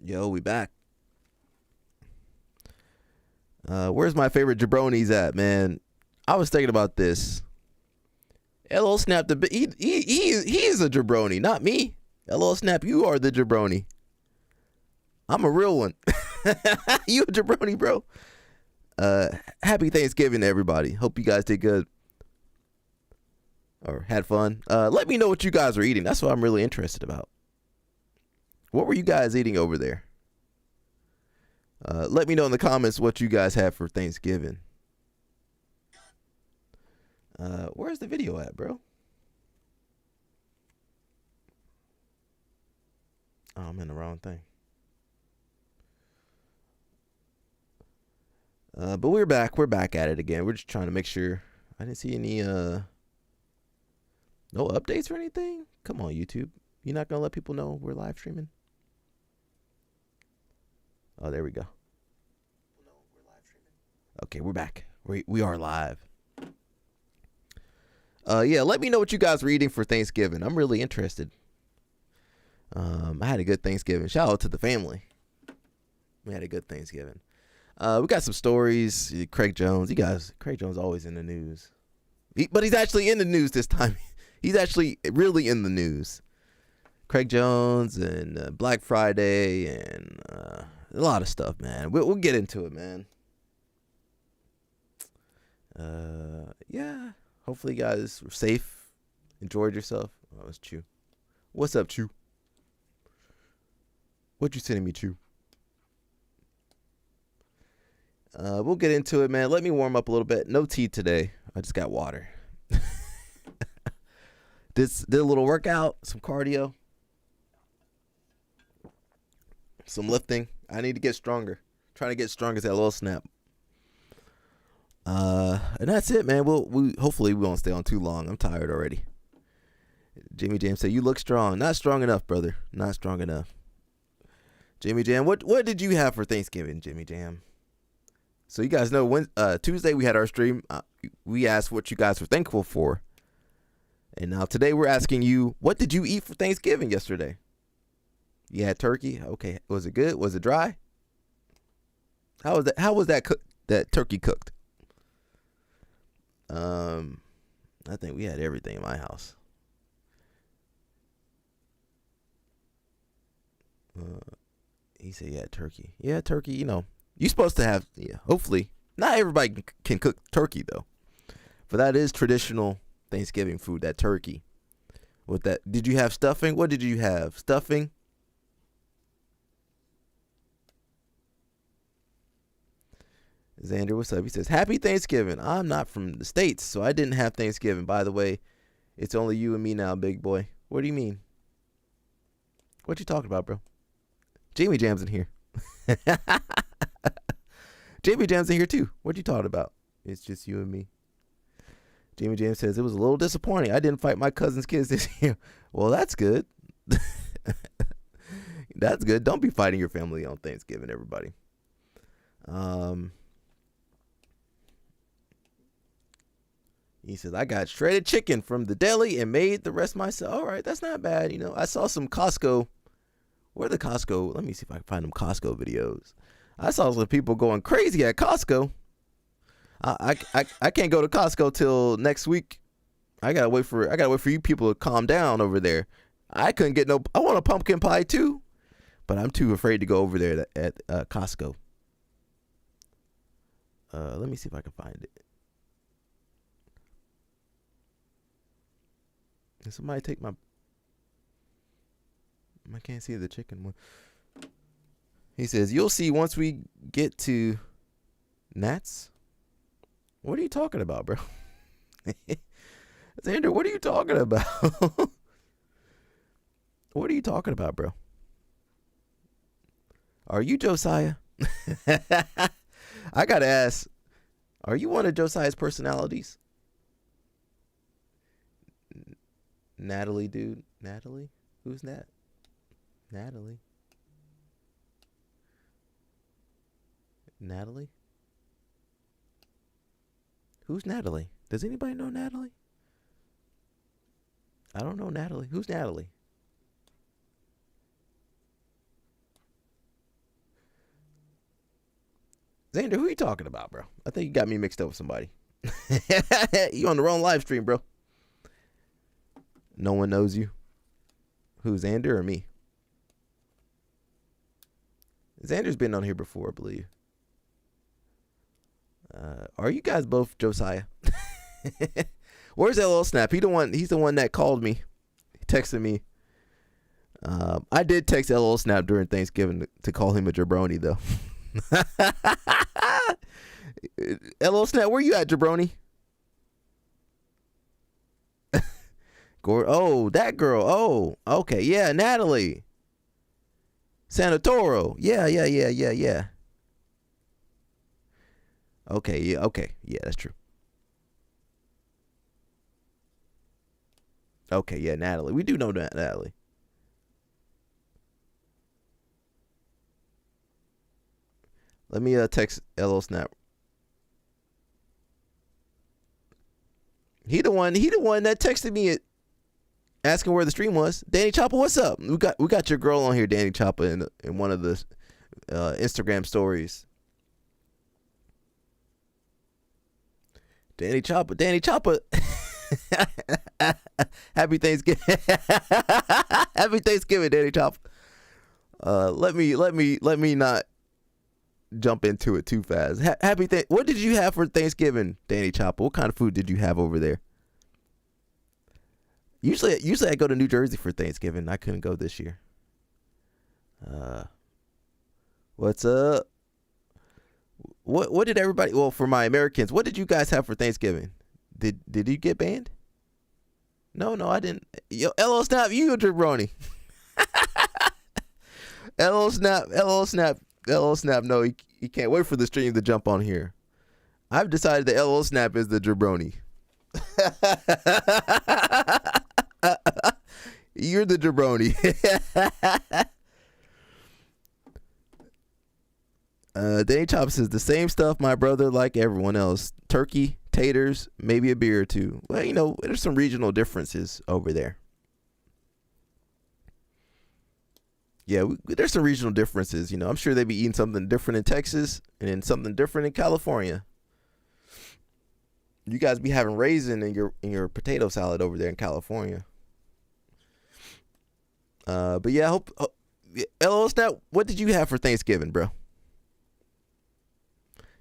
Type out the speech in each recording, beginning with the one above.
Yo, we back. Where's my favorite jabronis at, man? I was thinking about this. LL Snap, he is a jabroni, not me. LL Snap, you are the jabroni. I'm a real one. You a jabroni, bro. Happy Thanksgiving to everybody. Hope you guys did good or had fun. Let me know what you guys are eating. That's what I'm really interested about. What were you guys eating over there? Let me know in the comments what you guys have for Thanksgiving. Where's the video at, bro? Oh, I'm in the wrong thing. But we're back. We're back at it again. We're just trying to make sure. I didn't see any no updates or anything. Come on, YouTube. You're not gonna let people know we're live streaming? Oh, there we go. Okay, we're back. We are live. Yeah, let me know what you guys were eating for Thanksgiving. I'm really interested. I had a good Thanksgiving. Shout out to the family. We had a good Thanksgiving. We got some stories. Craig Jones. Craig Jones always in the news. But he's actually in the news this time. He's actually really in the news. Craig Jones and Black Friday and a lot of stuff, man. We'll get into it, man. Yeah. Hopefully you guys were safe. Enjoyed yourself. Oh, it's Chew. What's up, Chew? What you sending me, Chew? We'll get into it, man. Let me warm up a little bit. No tea today. I just got water. Did a little workout, some cardio, some lifting. I need to get stronger. Trying to get stronger as that little snap. And that's it, man. We hopefully we won't stay on too long. I'm tired already. Jimmy Jam said, "You look strong. Not strong enough, brother. Not strong enough." Jimmy Jam, what did you have for Thanksgiving, Jimmy Jam? So you guys know when Tuesday we had our stream. We asked what you guys were thankful for. And now today we're asking you, what did you eat for Thanksgiving yesterday? You had turkey. Okay, was it good? Was it dry? How was that turkey cooked? I think we had everything in my house. He said, "Yeah, turkey. Yeah, turkey. You know, you're supposed to have. Yeah, hopefully, not everybody can cook turkey though, but that is traditional Thanksgiving food. That turkey. With that, did you have stuffing? What did you have? Stuffing." Xander, what's up? He says, "Happy Thanksgiving. I'm not from the States, so I didn't have Thanksgiving. By the way, it's only you and me now, big boy." What do you mean? What you talking about, bro? Jamie Jam's in here. Jamie Jam's in here too. What you talking about? It's just you and me. Jamie Jam says, "It was a little disappointing. I didn't fight my cousin's kids this year." Well, that's good. That's good. Don't be fighting your family on Thanksgiving, everybody. He says, "I got shredded chicken from the deli and made the rest myself." All right, that's not bad. You know, I saw some Costco. Where the Costco? Let me see if I can find them Costco videos. I saw some people going crazy at Costco. I can't go to Costco till next week. I gotta wait for you people to calm down over there. I couldn't get no. I want a pumpkin pie too, but I'm too afraid to go over there at Costco. Let me see if I can find it. Can somebody take my... I can't see the chicken one. He says, "You'll see once we get to Nats." What are you talking about, bro? Xander, what are you talking about? What are you talking about, bro? Are you Josiah? I gotta ask, are you one of Josiah's personalities? Natalie, dude. Natalie? Who's that? Natalie? Natalie? Who's Natalie? Does anybody know Natalie? I don't know Natalie. Who's Natalie? Xander, who you talking about, bro? I think you got me mixed up with somebody. You on the wrong live stream, bro. No one knows you. Who's Xander or me? Xander's been on here before, I believe. Are you guys both Josiah? Where's that little snap? He's the one that called me. He texted me. I did text LL Snap during Thanksgiving to call him a jabroni, though. LL Snap, where you at, jabroni? Oh, that girl. Oh, okay. Yeah, Natalie. Sanatoro. Yeah. Okay, yeah, that's true. Okay, yeah, Natalie. We do know that, Natalie. Let me text LL Snap. He the one that texted me asking where the stream was. Danny Chopper, what's up? We got your girl on here, Danny Chopper, in one of the Instagram stories. Danny Chopper. Happy Thanksgiving. Happy Thanksgiving, Danny Chopper. Let me not jump into it too fast. What did you have for Thanksgiving, Danny Chopper? What kind of food did you have over there? Usually I go to New Jersey for Thanksgiving. I couldn't go this year. What's up? What did everybody? Well, for my Americans, what did you guys have for Thanksgiving? Did you get banned? No, I didn't. Yo, LL Snap, you a jabroni. LL Snap. No, he can't wait for the stream to jump on here. I've decided that LL Snap is the jabroni. You're the jabroni. Danny Chop says the same stuff, my brother, like everyone else. Turkey, taters, maybe a beer or two. Well, there's some regional differences over there. Yeah, there's some regional differences. I'm sure they be eating something different in Texas and then something different in California. You guys be having raisin in your potato salad over there in California. But yeah, I hope. LL Snap, what did you have for Thanksgiving, bro?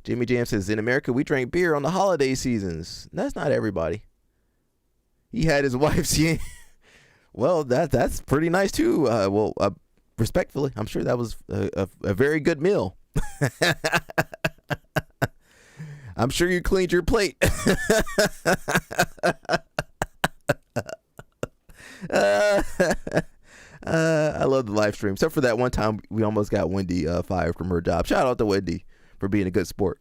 Jimmy Jam says, in America, we drink beer on the holiday seasons. That's not everybody. He had his wife's. Yeah. Well, that's pretty nice too. Respectfully, I'm sure that was a very good meal. I'm sure you cleaned your plate. I love the live stream. Except for that one time we almost got Wendy fired from her job. Shout out to Wendy for being a good sport.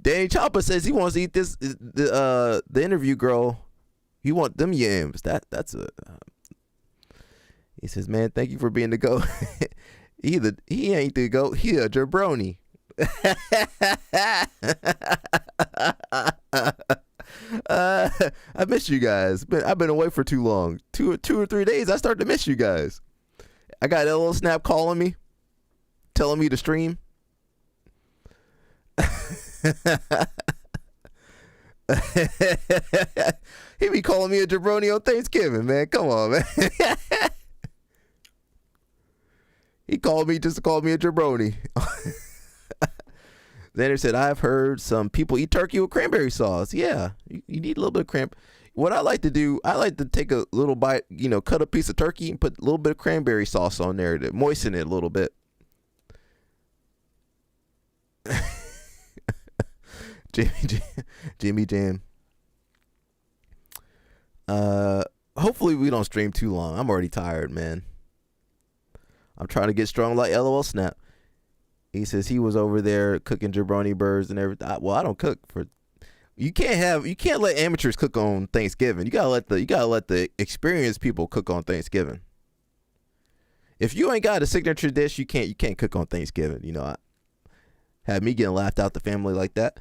Danny Chopper says he wants to eat the interview girl. He want them yams. That's a. He says, man, thank you for being the goat. He ain't the goat. He a jabroni. I miss you guys. I've been away for too long. Two or 3 days. I start to miss you guys. I got LL Snap calling me, telling me to stream. He be calling me a jabroni on Thanksgiving, man. Come on, man. He called me just to call me a jabroni. Xander said, I've heard some people eat turkey with cranberry sauce. Yeah, you need a little bit of cranberry. What I like to do, I like to take a little bite, cut a piece of turkey and put a little bit of cranberry sauce on there to moisten it a little bit. Jimmy Jam. Hopefully we don't stream too long. I'm already tired, man. I'm trying to get strong like LOL Snap. He says he was over there cooking jabroni birds and everything. Well, I don't cook for. You can't let amateurs cook on Thanksgiving. You gotta let the experienced people cook on Thanksgiving. If you ain't got a signature dish, you can't cook on Thanksgiving. I had me getting laughed out the family like that.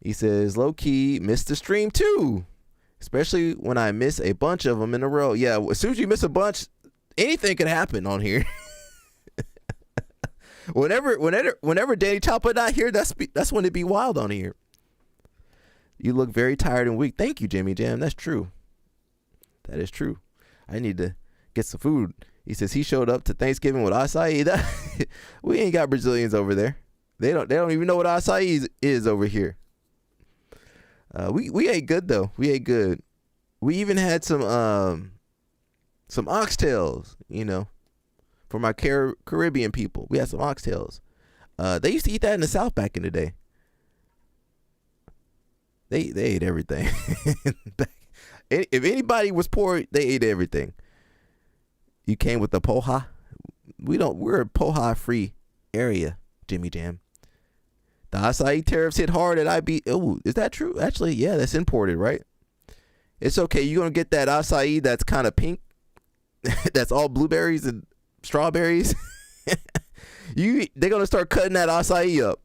He says low key missed the stream too, especially when I miss a bunch of them in a row. Yeah, as soon as you miss a bunch, anything could happen on here. whenever Danny Choppa not here, that's when it be wild on here. You look very tired and weak. Thank you, Jimmy Jam. That's true. That is true. I need to get some food. He says he showed up to Thanksgiving with acai. We ain't got Brazilians over there. They don't even know what acai is over here. We ate good though. We ate good. We even had some oxtails, for my Caribbean people. We had some oxtails. They used to eat that in the South back in the day. They ate everything. If anybody was poor, they ate everything. You came with the poha. We're a poha free area, Jimmy Jam. The acai tariffs hit hard at IB. Oh, is that true? Actually, yeah, that's imported, right? It's okay. You're going to get that acai that's kind of pink. That's all blueberries and strawberries. They're going to start cutting that acai up.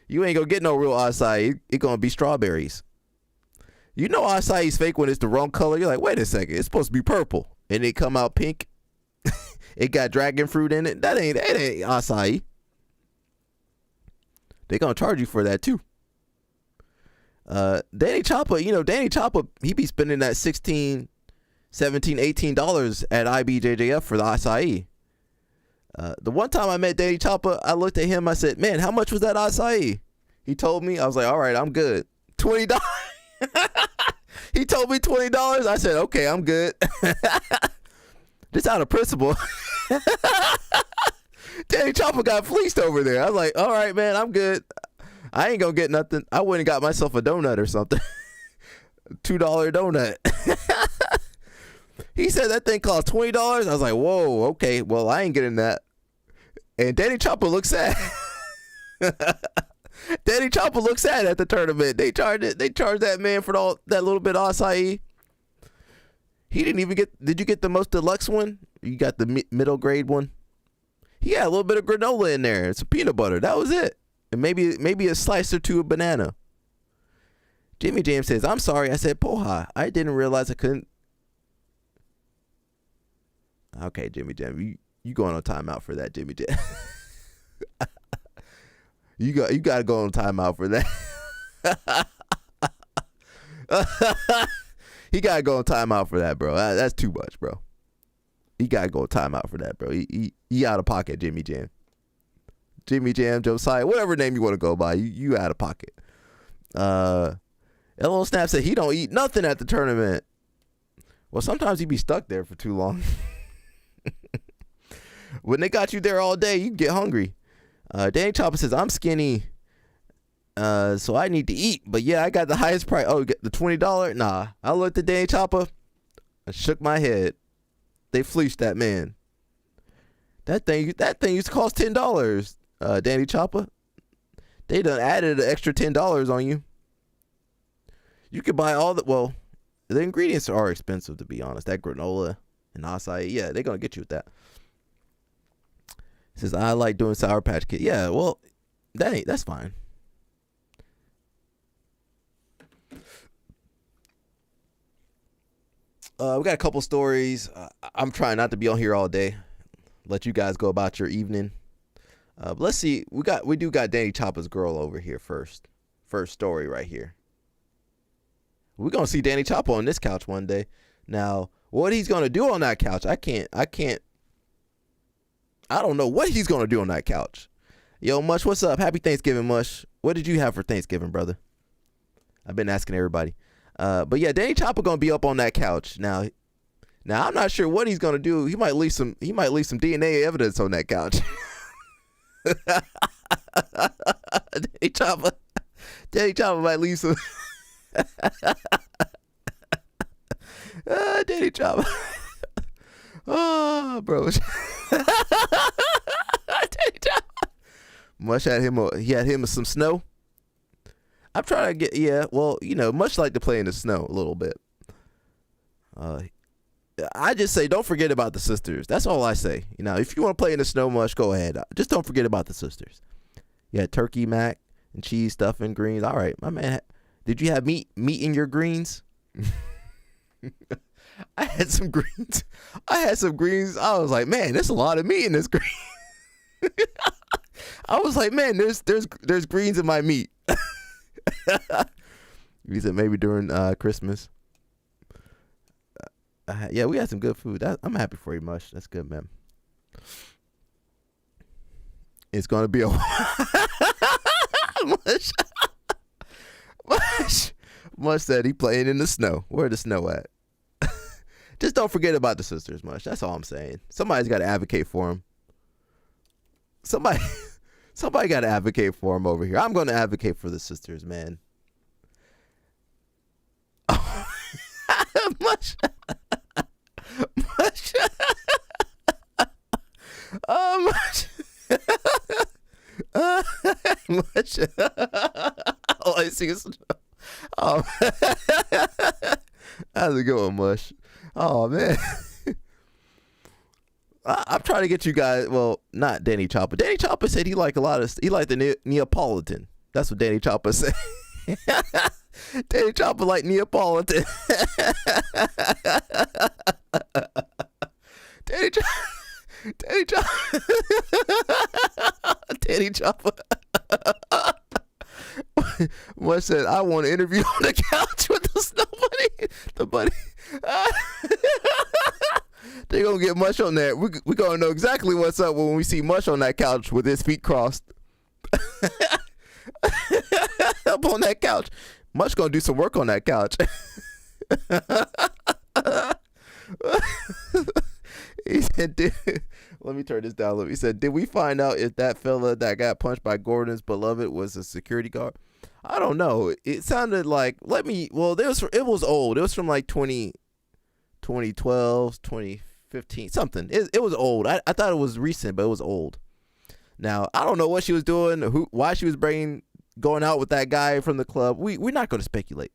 You ain't going to get no real acai. It's going to be strawberries. You know acai's fake when it's the wrong color. You're like, wait a second. It's supposed to be purple. And it come out pink. It got dragon fruit in it. That ain't acai. They gonna charge you for that too. Danny Choppa, he be spending that $16, $17, $18 at IBJJF for the acai. The one time I met Danny Choppa, I looked at him, I said, man, how much was that acai? He told me, I was like, all right, I'm good. $20. He told me $20. I said, okay, I'm good. Just out of principle. Danny Choppa got fleeced over there. I was like, all right, man, I'm good. I ain't gonna get nothing. I went and got myself a donut or something. $2 donut. He said that thing cost $20. I was like, whoa, okay, well, I ain't getting that. And Danny Choppa looks sad. Danny Choppa looks sad at the tournament. They charged that man for that little bit of acai. He didn't even get. Did you get the most deluxe one? You got the middle grade one. He had a little bit of granola in there, some peanut butter. That was it, and maybe a slice or two of banana. Jimmy Jam says, "I'm sorry, I said poha. I didn't realize I couldn't." Okay, Jimmy Jam, you going on timeout for that, Jimmy Jam. You got to go on timeout for that. He got to go on timeout for that, bro. That's too much, bro. He got to go on timeout for that, bro. He out of pocket, Jimmy Jam. Jimmy Jam, Josiah, whatever name you want to go by, you out of pocket. LO Snap said he don't eat nothing at the tournament. Well, sometimes he be stuck there for too long. When they got you there all day, you get hungry. Danny Choppa says, I'm skinny, so I need to eat. But yeah, I got the highest price. Oh, get the $20? Nah. I looked at Danny Choppa and shook my head. They fleeced that man. That thing used to cost $10. Danny Choppa. They done added an extra $10 on you. You could buy the ingredients are expensive, to be honest. That granola and acai, yeah, they're gonna get you with that. Says, I like doing Sour Patch Kid. Yeah, well, that's fine. We got a couple stories. I'm trying not to be on here all day. Let you guys go about your evening. But let's see. We do got Danny Choppa's girl over here first. First story right here. We're gonna see Danny Choppa on this couch one day. Now, what he's gonna do on that couch, I don't know what he's going to do on that couch. Yo, Mush, what's up? Happy Thanksgiving, Mush. What did you have for Thanksgiving, brother? I've been asking everybody. But yeah, Danny Choppa going to be up on that couch. Now I'm not sure what he's going to do. He might leave some DNA evidence on that couch. Danny Choppa might leave some. Danny Choppa. Oh, bro. Much had him some snow. I'm trying to get, Much like to play in the snow a little bit. I just say don't forget about the sisters. That's all I say. If you want to play in the snow, Much, go ahead. Just don't forget about the sisters. You had turkey, mac, and cheese, stuffing, greens. All right, my man. Did you have meat in your greens? I had some greens. I was like, man, there's a lot of meat in this green. I was like, man, there's greens in my meat. He said maybe during Christmas. Yeah, we had some good food. I'm happy for you, Mush. That's good, man. It's gonna be a Mush. Mush said he playing in the snow. Where the snow at? Just don't forget about the sisters, Mush. That's all I'm saying. Somebody's got to advocate for them. Somebody got to advocate for them over here. I'm going to advocate for the sisters, man. Mush. Mush. Mush. Much. All I see is oh. How's it going, Mush? Oh man. I'm trying to get you guys. Well, not Danny Chopper. Danny Chopper said he liked the Neapolitan. That's what Danny Chopper said. Danny Chopper like Neapolitan. Danny Chopper. Mush said, I want to interview on the couch with the buddy. They're going to get Mush on there. We're going to know exactly what's up when we see Mush on that couch with his feet crossed. Up on that couch. Mush going to do some work on that couch. He said, let me turn this down a little. He said, did we find out if that fella that got punched by Gordon's beloved was a security guard? I don't know. It sounded like, it was old. It was from like 2012, 2015, something. It was old. I thought it was recent, but it was old. Now, I don't know what she was doing, why she was going out with that guy from the club. We're not going to speculate.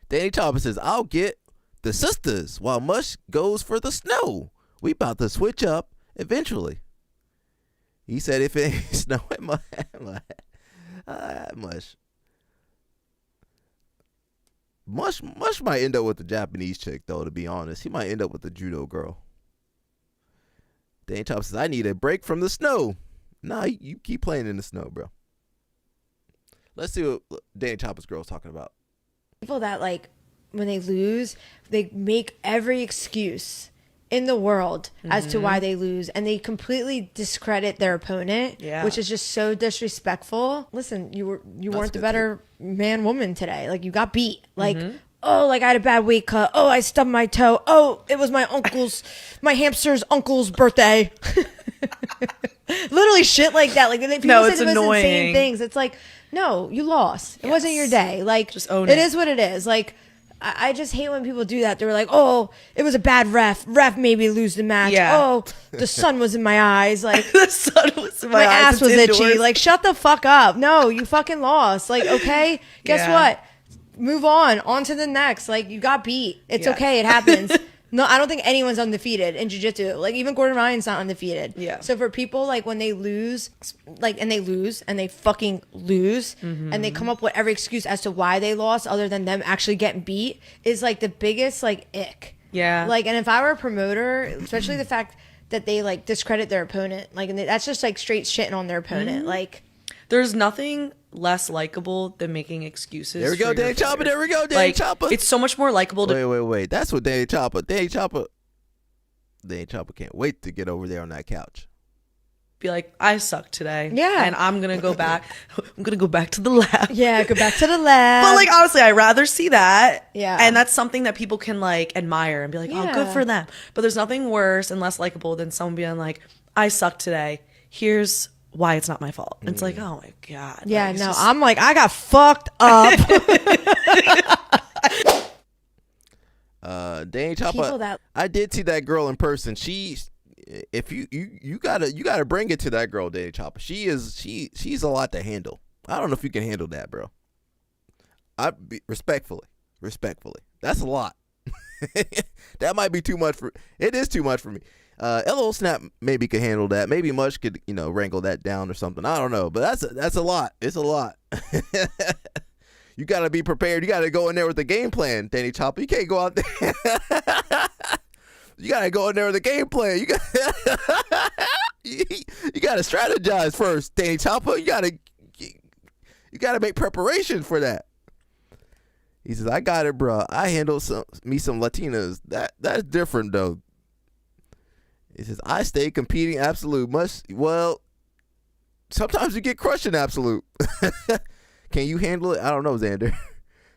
Danny Chopper says, I'll get the sisters while Mush goes for the snow. We about to switch up eventually. He said if it ain't snowing, Mush. Mush might end up with the Japanese chick, though, to be honest. He might end up with the judo girl. Danny Chopper says, I need a break from the snow. Nah, you keep playing in the snow, bro. Let's see what Danny Chopper's girl's talking about. People that, like, when they lose, they make every excuse in the world as to why they lose, and they completely discredit their opponent, which is just so disrespectful. Listen, you weren't the better man woman today. Like, you got beat. Like, oh, like I had a bad weight cut. Oh, I stubbed my toe. Oh, it was my hamster's uncle's birthday. Literally shit like that. Like, people no, say it's the most annoying. insane things. It's like, no, you lost. It wasn't your day. Like, just own it. It is what it is. Like, I just hate when people do that. They're like, oh, it was a bad ref. Ref made me lose the match. Yeah. Oh, the sun was in my eyes. Like, The sun was in my eyes. ass was It's itchy. indoors. Like, shut the fuck up. No, you fucking lost. Like, okay, guess Yeah. what? Move on to the next. Like, you got beat. It's Yeah. okay. It happens. No, I don't think anyone's undefeated in jiu-jitsu. Like, even Gordon Ryan's not undefeated. Yeah. So for people, like, when they lose, like, and they fucking lose, and they come up with every excuse as to why they lost other than them actually getting beat, is, like, the biggest, like, ick. Yeah. Like, and if I were a promoter, especially the fact that they, like, discredit their opponent, like, and that's just, like, straight shitting on their opponent. Like, There's nothing less likable than making excuses. There we go, for your Danny Chopper. failures. There we go, Danny Like, Chopper. It's so much more likable to Wait. That's what Danny Chopper can't wait to get over there on that couch. be like, I suck today. Yeah. And I'm going to go back. I'm going to go back to the lab. yeah, go back to the lab. But, like, honestly, I'd rather see that. Yeah. And that's something that people can, like, admire and be like, oh, good Yeah. for them. But there's nothing worse and less likable than someone being like, I suck today. Here's why it's not my fault. And it's like, oh, my God. yeah, Like, it's no, just- I'm like, I got fucked up. Danny People Chopper, that- I did see that girl in person. If you gotta bring it to that girl, Danny Chopper. She's a lot to handle. I don't know if you can handle that, bro. Respectfully, that's a lot. That might be too much it is too much for me. LO Snap maybe could handle that. Maybe Mush could, wrangle that down or something. I don't know, but that's a lot. It's a lot. You got to be prepared. You got to go in there with a game plan, Danny Chopper. You can't go out there. You got to go in there with a game plan. You got you got to strategize first, Danny Chopper. You got to make preparation for that. He says, I got it, bro. I handle some Latinas. That's different, though. He says, I stay competing absolute. Well, sometimes you get crushed in absolute. Can you handle it? I don't know, Xander.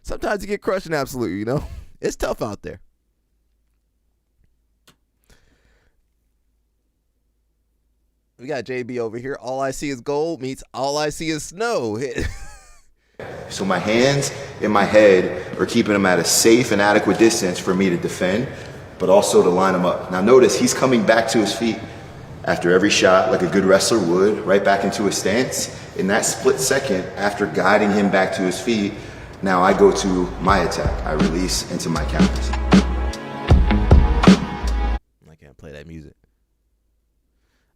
Sometimes you get crushed in absolute, you know? It's tough out there. We got JB over here. All I see is gold meets all I see is snow. So my hands and my head are keeping him at a safe and adequate distance for me to defend, but also to line him up. Now notice he's coming back to his feet after every shot like a good wrestler would, right back into a stance. In that split second, after guiding him back to his feet, now I go to my attack. I release into my counters. I can't play that music.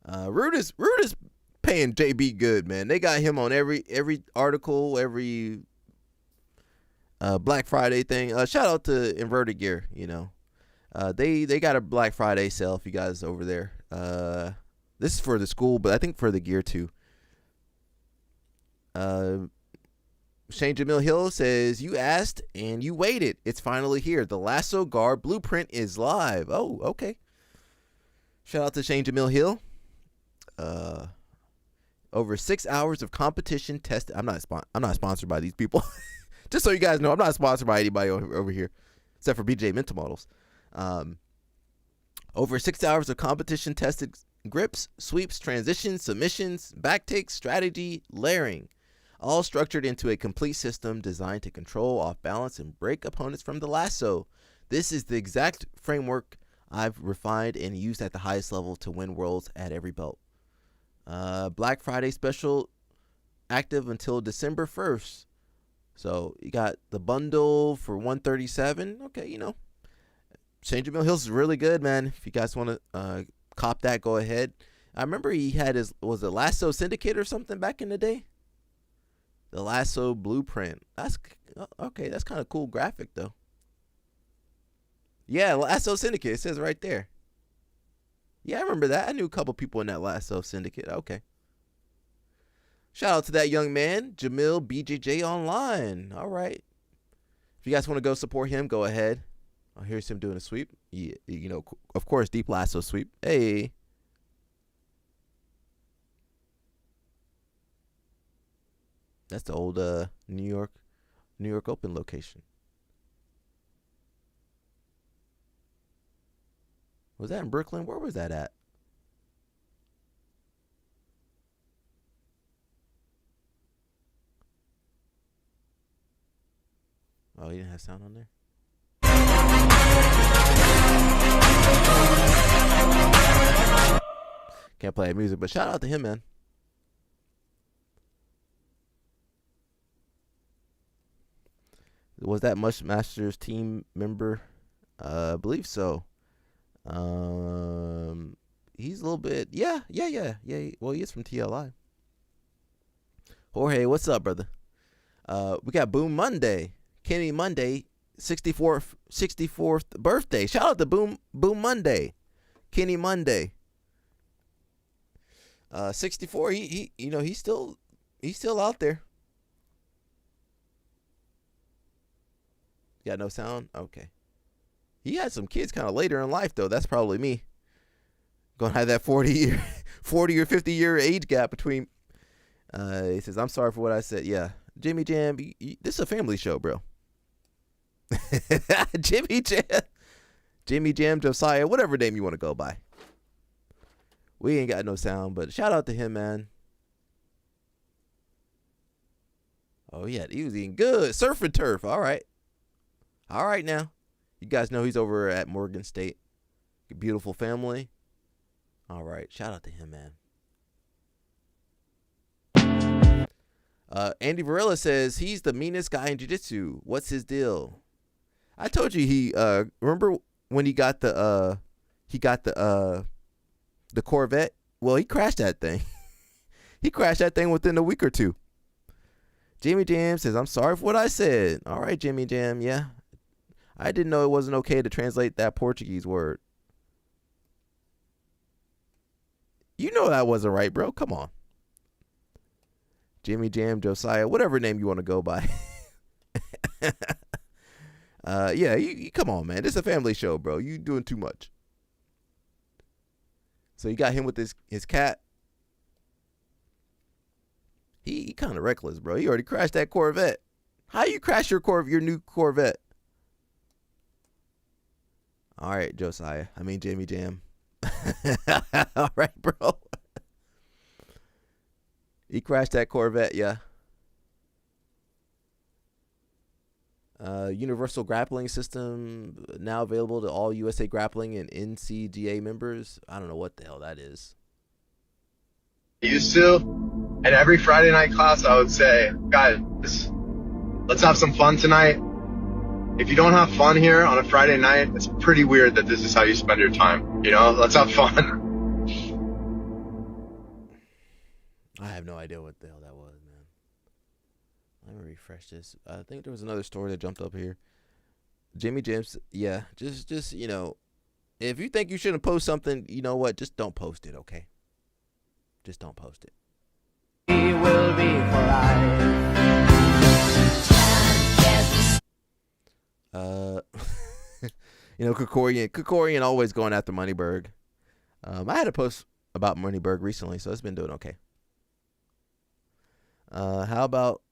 Rude is paying JB good, man. They got him on every article, every Black Friday thing. Shout out to Inverted Gear, you know. They got a Black Friday sale if you guys over there. This is for the school, but I think for the gear too. Shane Jamil Hill says, you asked and you waited. It's finally here. The Lasso Guard blueprint is live. Oh, okay. Shout out to Shane Jamil Hill. Over 6 hours of competition tested. I'm not sponsored by these people. Just so you guys know, I'm not sponsored by anybody over here, except for BJJ Mental Models. Over 6 hours of competition tested grips, sweeps, transitions, submissions, back takes, strategy, layering, all structured into a complete system designed to control, off balance, and break opponents from the lasso. This is the exact framework I've refined and used at the highest level to win worlds at every belt. Black Friday special active until December 1st. So you got the bundle for $137. Okay, you know, Shane Jamil Hills is really good, man. If you guys want to cop that, go ahead. I remember he had was it Lasso Syndicate or something back in the day? The Lasso Blueprint. That's okay. That's kind of cool graphic though. Yeah, Lasso Syndicate. It says right there. Yeah, I remember that. I knew a couple people in that Lasso Syndicate. Okay. Shout out to that young man, Jamil BJJ Online. All right. If you guys want to go support him, go ahead. Oh, here's him doing a sweep. Yeah, you know, of course, deep lasso sweep. Hey. That's the old New York Open location. Was that in Brooklyn? Where was that at? Oh, you didn't have sound on there? Can't play music, but shout out to him, man. Was that Mush Masters team member? I believe so. He's a little bit, yeah. Well, he is from TLI. Jorge, what's up, brother? We got Boom Monday, Kenny Monday, 64th birthday. Shout out to Boom Monday, Kenny Monday. 64. He you know he's still out there. Got no sound? Okay. He had some kids kind of later in life, though. That's probably me. Gonna have that 40 or 50 year age gap between. He says, I'm sorry for what I said. Yeah. Jimmy Jam, this is a family show, bro. Jimmy Jam, Josiah, whatever name you want to go by. We ain't got no sound, but shout out to him, man. Oh, yeah, he was eating good. Surf and turf. All right now. You guys know he's over at Morgan State. Beautiful family. All right. Shout out to him, man. Andy Varela says he's the meanest guy in jiu-jitsu. What's his deal? I told you he remember when he got the Corvette? Well, he crashed that thing. He crashed that thing within a week or two. Jimmy Jam says, I'm sorry for what I said. All right, Jimmy Jam. Yeah. I didn't know it wasn't okay to translate that Portuguese word. You know that wasn't right, bro. Come on. Jimmy Jam, Josiah, whatever name you want to go by. Yeah, you come on, man. This is a family show, bro. You doing too much. So you got him with his cat. He kind of reckless, bro. He already crashed that Corvette. How you crash your new Corvette? All right, Josiah. I mean, Jimmy Jam. All right, bro. He crashed that Corvette, yeah. Universal grappling system now available to all USA Grappling and NCGA members. I don't know what the hell that is. Used to, and every Friday night class I would say, guys, let's have some fun tonight. If you don't have fun here on a Friday night, it's pretty weird that this is how you spend your time. You know, let's have fun. I have no idea what the hell that was, man. Let me refresh this. I think there was another story that jumped up here. Jimmy Jim's, yeah, just you know, if you think you shouldn't post something, you know what? Just don't post it, okay? Just don't post it. He will be for life. You know, Kukorian always going after Moneyberg. I had a post about Moneyberg recently, so it's been doing okay. How about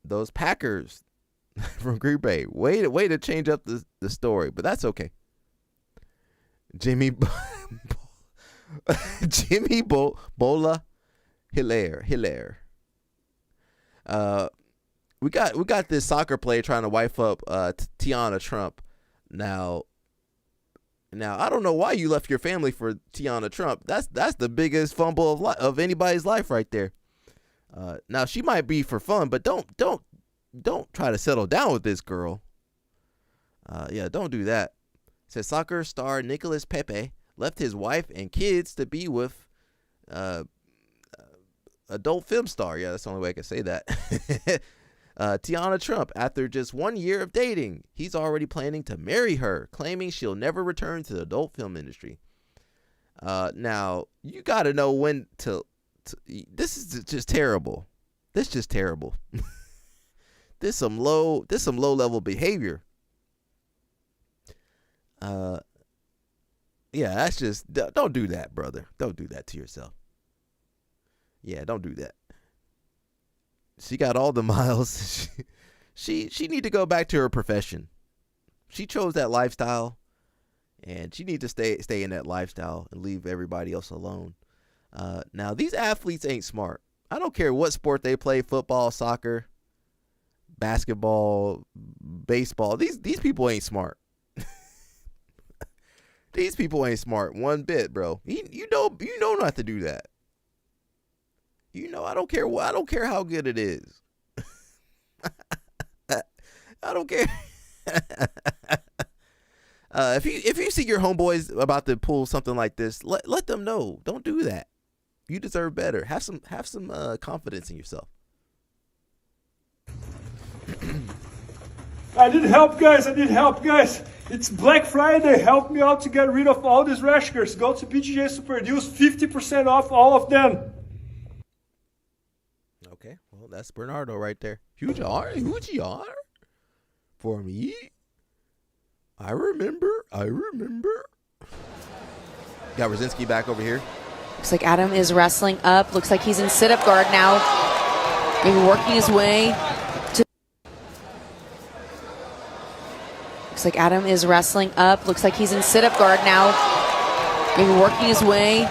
those Packers from Green Bay? Way to change up the story, but that's okay. Jimmy Bola Hilaire. We got this soccer player trying to wife up Tiana Trump. Now I don't know why you left your family for Tiana Trump. That's the biggest fumble of anybody's life right there. Now she might be for fun, but don't try to settle down with this girl. Yeah, don't do that. It says soccer star Nicolas Pepe left his wife and kids to be with adult film star. Yeah, that's the only way I can say that. Tiana Trump, after just 1 year of dating, he's already planning to marry her, claiming she'll never return to the adult film industry. Now you got to know when to. This is just terrible. This is just terrible. This some low level behavior. Yeah, that's just, don't do that, brother. Don't do that to yourself. Yeah, don't do that. She got all the miles. She need to go back to her profession. She chose that lifestyle, and she need to stay in that lifestyle and leave everybody else alone. Now these athletes ain't smart. I don't care what sport they play, football, soccer, basketball, baseball. These people ain't smart. These people ain't smart one bit, bro. You know not to do that. You know, I don't care how good it is. I don't care. If you see your homeboys about to pull something like this, let them know. Don't do that. You deserve better. Have some confidence in yourself. I need help, guys. It's Black Friday. Help me out to get rid of all these rashers. Go to BJJ Super Deals, 50% off all of them. Okay, well, that's Bernardo right there. Huge R for me. I remember. Got Rosinski back over here. Looks like Adam is wrestling up. Looks like he's in sit-up guard now. Maybe working his way to... Looks like Adam is wrestling up. Looks like he's in sit-up guard now. Maybe working his way.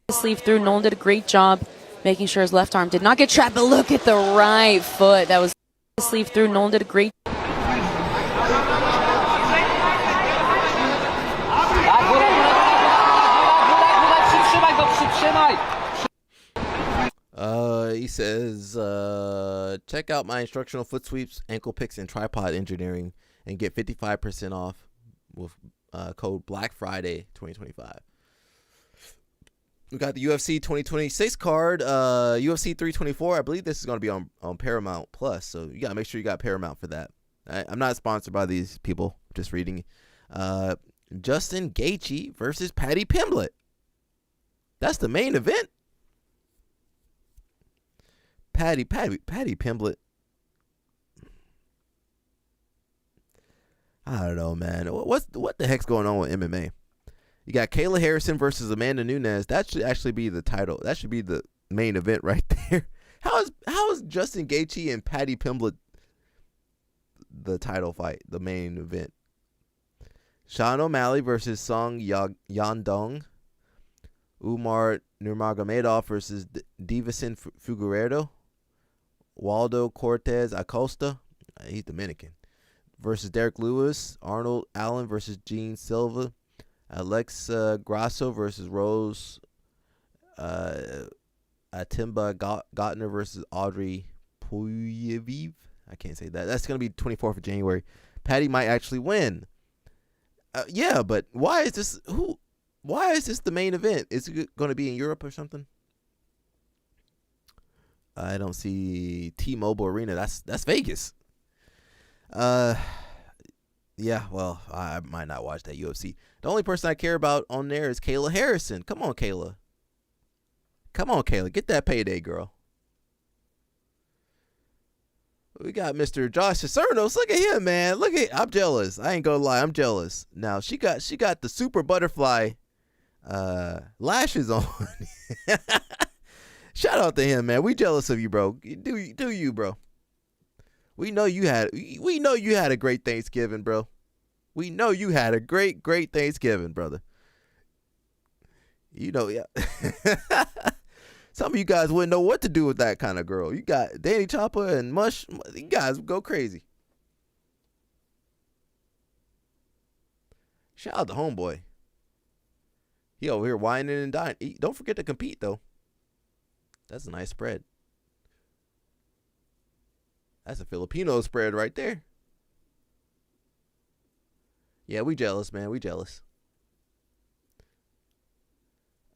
Sleeve through. Nolan did a great job making sure his left arm did not get trapped. But look at the right foot. That was sleeve through. Nolan did a great... He says, check out my instructional foot sweeps, ankle picks, and tripod engineering and get 55% off with code Black Friday 2025. We got the UFC 2026 card, UFC 324. I believe this is going to be on Paramount Plus, so you got to make sure you got Paramount for that. I'm not sponsored by these people, just reading. Justin Gaethje versus Paddy Pimblett. That's the main event. Paddy Pimblett. I don't know, man. What the heck's going on with MMA? You got Kayla Harrison versus Amanda Nunes. That should actually be the title. That should be the main event right there. How is Justin Gaethje and Paddy Pimblett the title fight, the main event? Sean O'Malley versus Song Yandong. Umar Nurmagomedov versus Davison Figueiredo. Waldo Cortez Acosta, he's Dominican, versus Derek Lewis. Arnold Allen versus Gene Silva. Alexa Grasso versus Rose Atimba Gottner versus Audrey Puyeviv. I can't say that. That's going to be 24th of January. Paddy might actually win. Yeah, but why is this the main event? Is it going to be in Europe or something? I don't see T-Mobile Arena. That's Vegas. Yeah, well, I might not watch that UFC. The only person I care about on there is Kayla Harrison. Come on, Kayla. Get that payday, girl. We got Mr. Josh Cicernos. Look at him, man. I'm jealous. I ain't gonna lie, I'm jealous. Now she got the super butterfly lashes on. Shout out to him, man. We jealous of you, bro. Do you, bro? We know you had a great Thanksgiving, bro. We know you had a great Thanksgiving, brother. You know, yeah. Some of you guys wouldn't know what to do with that kind of girl. You got Danny Chopper and Mush. You guys go crazy. Shout out to homeboy. He over here whining and dying. Don't forget to compete, though. That's a nice spread. That's a Filipino spread right there. Yeah, we jealous, man. We jealous.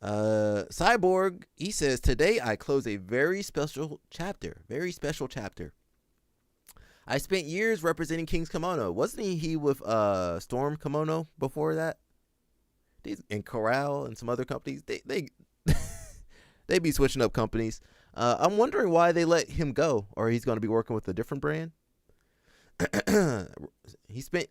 Cyborg, he says, today I close a very special chapter. Very special chapter. I spent years representing King's Kimono. Wasn't he with Storm Kimono before that? And Corral and some other companies. They they be switching up companies. I'm wondering why they let him go, or he's going to be working with a different brand.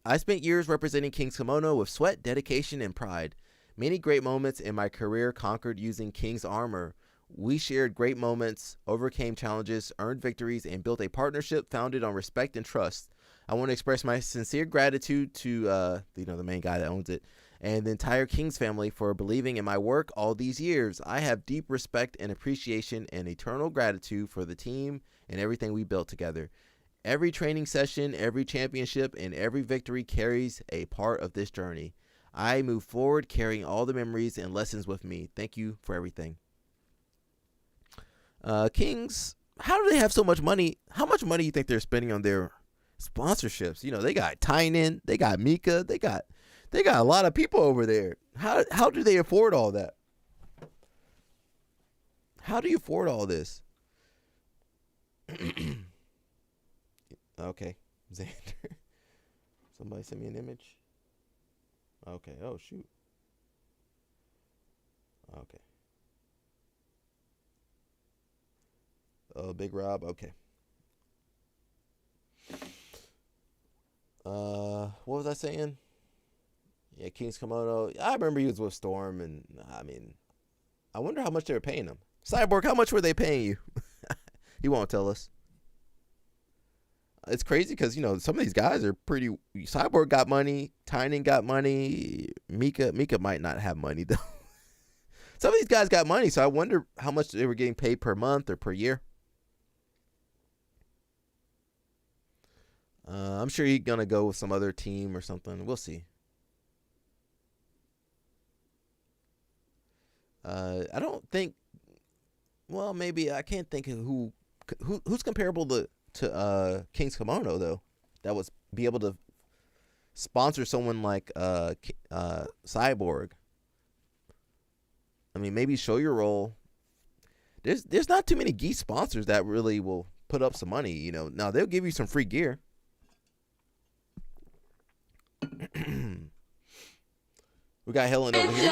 I spent years representing King's Kimono with sweat, dedication, and pride. Many great moments in my career conquered using King's armor. We shared great moments, overcame challenges, earned victories, and built a partnership founded on respect and trust. I want to express my sincere gratitude to the main guy that owns it and the entire King's family for believing in my work all these years. I have deep respect and appreciation and eternal gratitude for the team and everything we built together. Every training session, every championship, and every victory carries a part of this journey. I move forward carrying all the memories and lessons with me. Thank you for everything. Kings, how do they have so much money? How much money do you think they're spending on their sponsorships? You know, they got Tynan, they got Mika, they got a lot of people over there. How do they afford all that? How do you afford all this? Okay, Xander. Somebody send me an image. Okay. Oh, shoot. Okay. Oh, Big Rob. Okay. What was I saying? Yeah, King's Kimono. I remember he was with Storm, and I mean, I wonder how much they were paying him. Cyborg, how much were they paying you? He won't tell us. It's crazy because, you know, some of these guys are pretty. Cyborg got money. Tynan got money. Mika might not have money, though. Some of these guys got money, so I wonder how much they were getting paid per month or per year. I'm sure he's going to go with some other team or something. We'll see. I don't think. Well, maybe I can't think of who's comparable to King's Kimono, though, that would be able to sponsor someone like Cyborg. I mean, maybe show your role. There's not too many gi sponsors that really will put up some money, you know. Now they'll give you some free gear. We got Helen over here.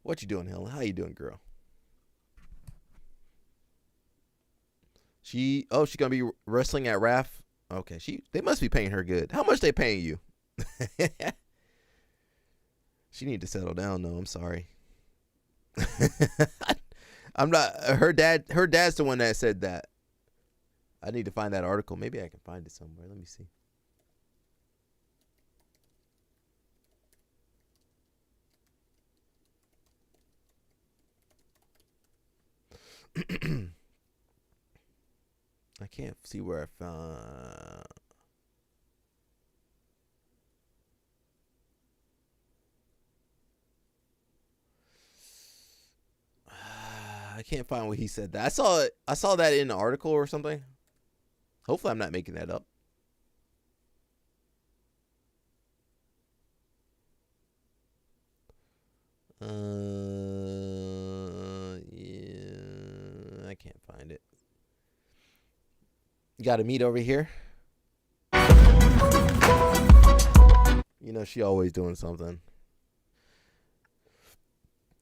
What you doing, Helen? How you doing, girl? She gonna be wrestling at RAF. Okay, they must be paying her good. How much they paying you? She need to settle down though. I'm sorry. I'm not her dad. Her dad's the one that said that. I need to find that article. Maybe I can find it somewhere. Let me see. I can't see where I found. I can't find what he said that. I saw that in an article or something. Hopefully I'm not making that up. Yeah, I can't find it. You got a meet over here. You know she always doing something.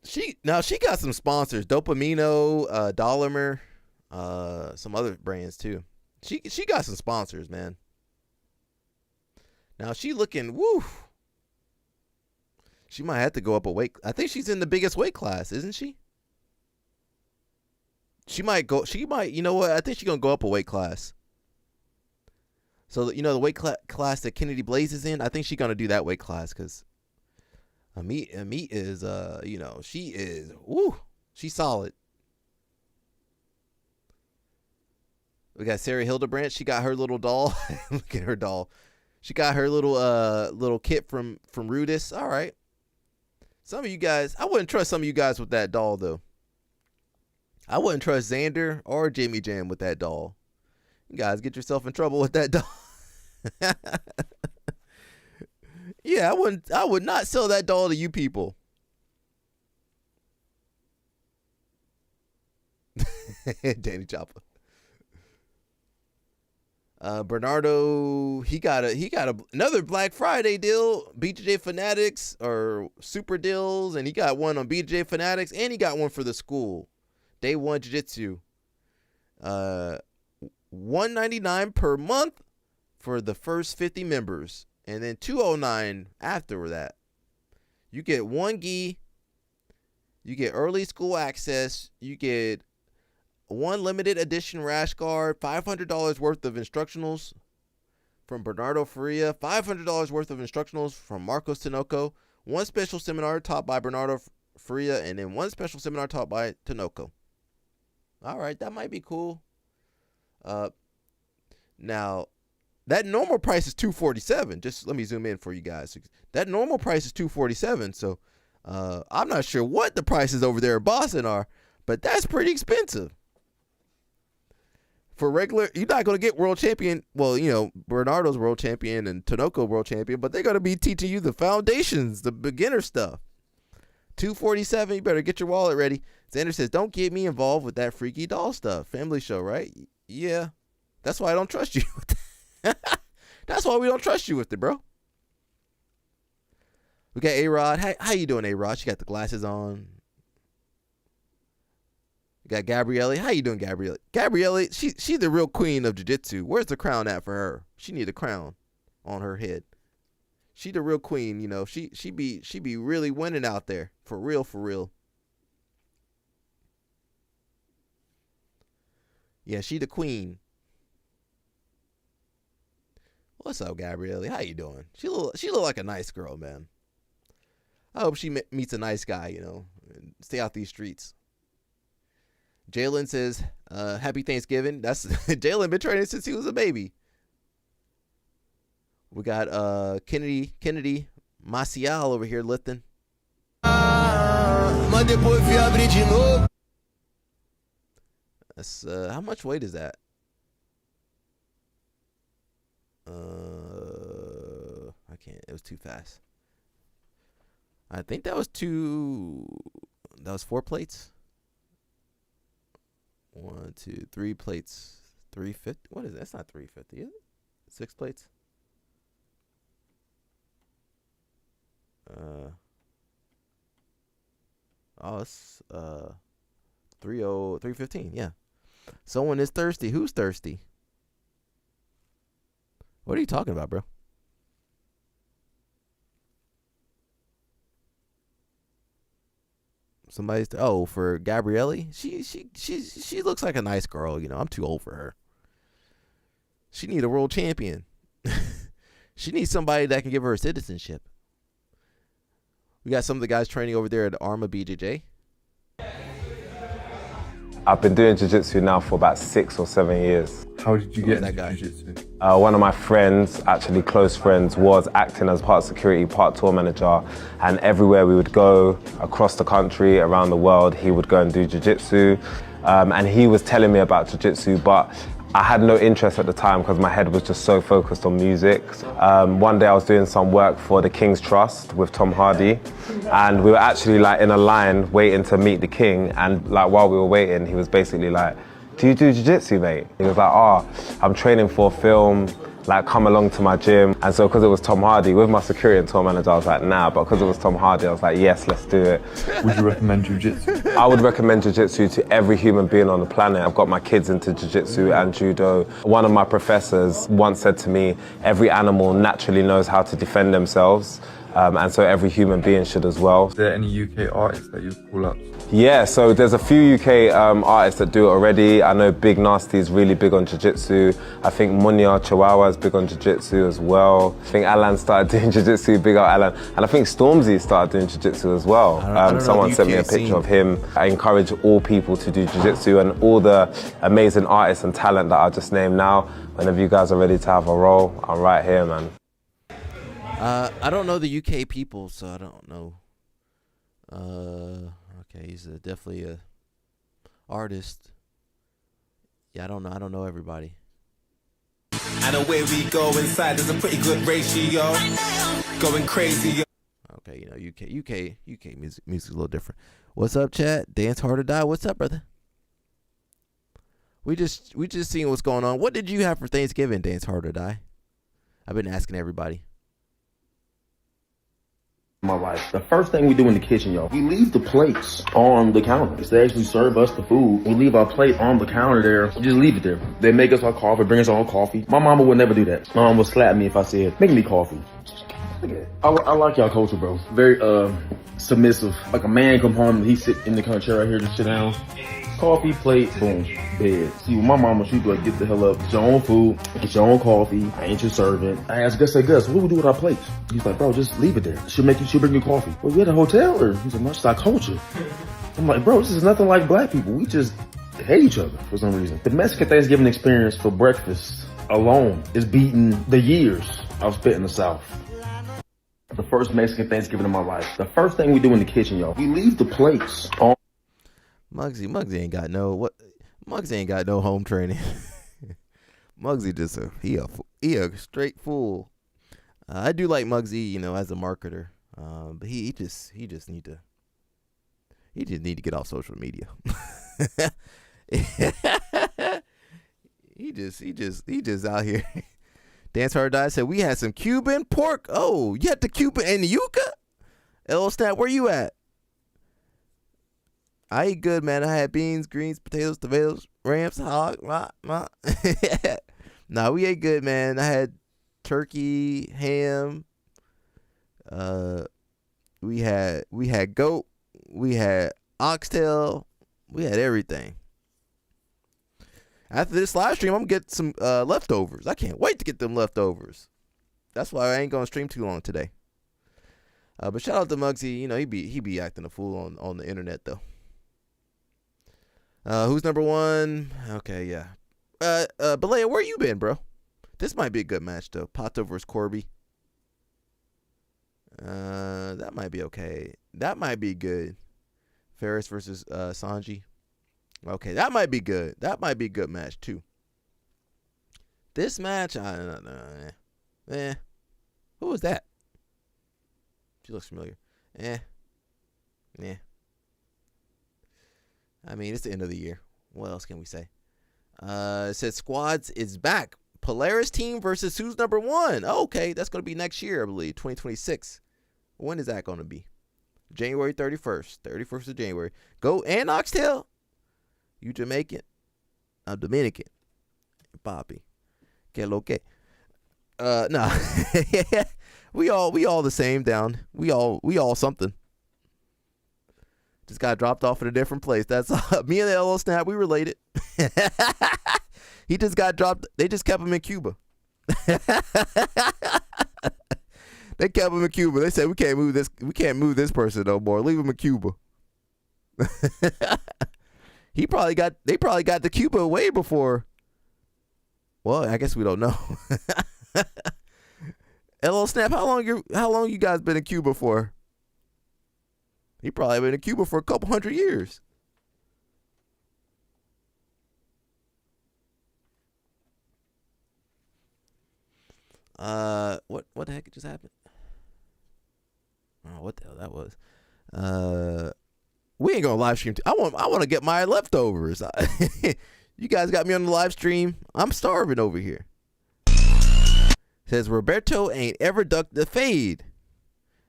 She got some sponsors, Dopamino, Dollarmer, some other brands too. She got some sponsors, man. Now she looking woo. She might have to go up a weight. I think she's in the biggest weight class, isn't she? She might, you know what? I think she's going to go up a weight class. So, you know, the weight class that Kennedy Blaze is in, I think she's going to do that weight class because Amit is, you know, she is, woo, she's solid. We got Sarah Hildebrandt. She got her little doll. Look at her doll. She got her little kit from Rudis. All right. Some of you guys, I wouldn't trust some of you guys with that doll, though. I wouldn't trust Xander or Jamie Jam with that doll. You guys get yourself in trouble with that doll. Yeah, I would not sell that doll to you people. Danny Chopper. Bernardo, he got another Black Friday deal, BJJ Fanatics or Super Deals, and he got one on BJJ Fanatics, and he got one for the school. Day One Jiu-Jitsu. $199 per month for the first 50 members, and then $209 after that. You get one gi, you get early school access, you get one limited edition rash guard, $500 worth of instructionals from Bernardo Faria, $500 worth of instructionals from Marcos Tinoco, one special seminar taught by Bernardo Faria, and then one special seminar taught by Tinoco. All right, that might be cool. Now, that normal price is $247. Just let me zoom in for you guys. That normal price is $247. So, I'm not sure what the prices over there in Boston are, but that's pretty expensive. For regular, you're not going to get world champion. Well, you know, Bernardo's world champion and Tinoco world champion, but they're going to be teaching you the foundations, the beginner stuff. $247. You better get your wallet ready. Xander says, "Don't get me involved with that freaky doll stuff." Family show, right? Yeah, that's why I don't trust you. That's why we don't trust you with it, bro. We got A-Rod. How you doing, A-Rod? She got the glasses on. We got Gabrielle. How you doing, Gabrielle? Gabrielle, she's the real queen of jiu-jitsu. Where's the crown at for her? She need a crown on her head. She the real queen, you know. She be really winning out there. For real, for real. Yeah, she the queen. What's up, Gabrielle? How you doing? She look like a nice girl, man. I hope she meets a nice guy, you know, and stay out these streets. Jalen says, "Happy Thanksgiving." That's Jalen been training since he was a baby. We got Kennedy Maciel over here lifting. That's how much weight is that? I can't. It was too fast. I think that was 4 plates. 1, 2, 3 plates. 350. What is it? That's not 350, is it? 6 plates. It's 315. Yeah. Someone is thirsty. Who's thirsty? What are you talking about, bro? Somebody's for Gabrielle. She looks like a nice girl. You know, I'm too old for her. She need a world champion. She needs somebody that can give her citizenship. We got some of the guys training over there at Arma BJJ. I've been doing jiu-jitsu now for about 6 or 7 years. How did you get that into guy? jiu-jitsu? One of my friends, actually close friends, was acting as part security, part tour manager, and everywhere we would go across the country, around the world, he would go and do jiu-jitsu. And he was telling me about jiu-jitsu, but I had no interest at the time because my head was just so focused on music. One day I was doing some work for the King's Trust with Tom Hardy, and we were actually like in a line waiting to meet the King, and like while we were waiting, he was basically like, "Do you do jiu-jitsu, mate?" He was like, "Oh, I'm training for a film, like come along to my gym." And so because it was Tom Hardy, with my security and tour manager, I was like, nah, but because it was Tom Hardy, I was like, yes, let's do it. Would you recommend jiu-jitsu? I would recommend jiu-jitsu to every human being on the planet. I've got my kids into jiu-jitsu and judo. One of my professors once said to me, every animal naturally knows how to defend themselves. And so every human being should as well. Is there any UK artists that you call up? Yeah, so there's a few UK artists that do it already. I know Big Nasty is really big on jiu-jitsu. I think Munya Chihuahua is big on jiu-jitsu as well. I think Alan started doing jiu-jitsu, big up Alan. And I think Stormzy started doing jiu-jitsu as well. I don't know Someone the sent me a UK picture scene. of him. I encourage all people to do jiu-jitsu, and all the amazing artists and talent that I just named now. Whenever you guys are ready to have a roll, I'm right here, man. I don't know the UK people, so I don't know. Okay, he's definitely a artist. Yeah, I don't know everybody. And away we go inside. There's a pretty good ratio. Going crazy. Okay, you know, UK music's a little different. What's up, chat? Dance Hard or Die. What's up, brother? We just seeing what's going on. What did you have for Thanksgiving, Dance Hard or Die? I've been asking everybody. My life. The first thing we do in the kitchen, y'all, we leave the plates on the counter. They actually serve us the food. We leave our plate on the counter there. We just leave it there. They make us our coffee, bring us our own coffee. My mama would never do that. My mom would slap me if I said, make me coffee. I like y'all culture, bro. Very submissive. Like a man come home, he sit in the chair right here, just sit down. Coffee, plate, boom, bed. See, with my mama, she'd be like, get the hell up, get your own food, get your own coffee. I ain't your servant. I asked Gus, what do we do with our plates? He's like, bro, just leave it there. She'll bring you coffee. Well, we at a hotel, or he's like, no, it's our culture. I'm like, bro, this is nothing like black people. We just hate each other for some reason. The Mexican Thanksgiving experience for breakfast alone is beating the years I've spent in the South. The first Mexican Thanksgiving of my life. The first thing we do in the kitchen, y'all, we leave the plates on. Muggsy ain't got no Muggsy ain't got no home training. Muggsy just he a straight fool. I do like Muggsy, you know, as a marketer. But he just need to get off social media. he just out here. Dance Hard Die said we had some Cuban pork. Oh, you had the Cuban and the yuca? L Snap, where you at? I eat good, man. I had beans, greens, potatoes, tomatoes, ramps, hog, Nah, we ate good, man. I had turkey, ham. We had goat. We had oxtail. We had everything. After this live stream, I'm gonna get some leftovers. I can't wait to get them leftovers. That's why I ain't gonna stream too long today. But shout out to Muggsy. You know, he be acting a fool on the internet though. Who's number one? Okay, yeah. Balea, where you been, bro? This might be a good match though. Pato versus Corby. That might be okay. That might be good. Ferris versus Sanji. Okay, that might be good. That might be a good match too. This match, I don't know. Who was that? She looks familiar. Yeah. I mean, it's the end of the year. What else can we say? It says Squads is back. Polaris team versus who's number one? Oh, okay, that's going to be next year, I believe, 2026. When is that going to be? January 31st. 31st of January. Go and Oxtail. You Jamaican. I'm Dominican. Bobby. Que lo que. Nah. we all the same down. We all something. Just got dropped off at a different place. That's me and the LO Snap. We related. He just got dropped. They just kept him in Cuba. They kept him in Cuba. They said we can't move this. We can't move this person no more. Leave him in Cuba. They probably got to Cuba way before. Well, I guess we don't know. LO Snap, how long you guys been in Cuba for? He probably been in Cuba for a couple hundred years. What the heck just happened? Oh, what the hell that was? We ain't gonna live stream. I want to get my leftovers. You guys got me on the live stream. I'm starving over here. Says Roberto ain't ever ducked the fade.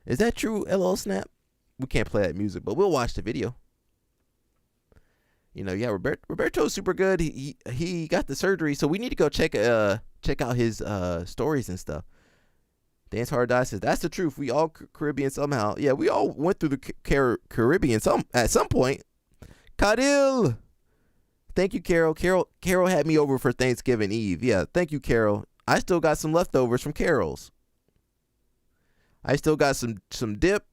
Is that true, LL Snap? We can't play that music, but we'll watch the video. You know, yeah, Roberto's super good. He got the surgery, so we need to go check out his stories and stuff. Dance Hard Die says that's the truth. We all Caribbean somehow. Yeah, we all went through the Caribbean at some point. Kadil, thank you, Carol. Carol had me over for Thanksgiving Eve. Yeah, thank you, Carol. I still got some leftovers from Carol's. I still got some dip.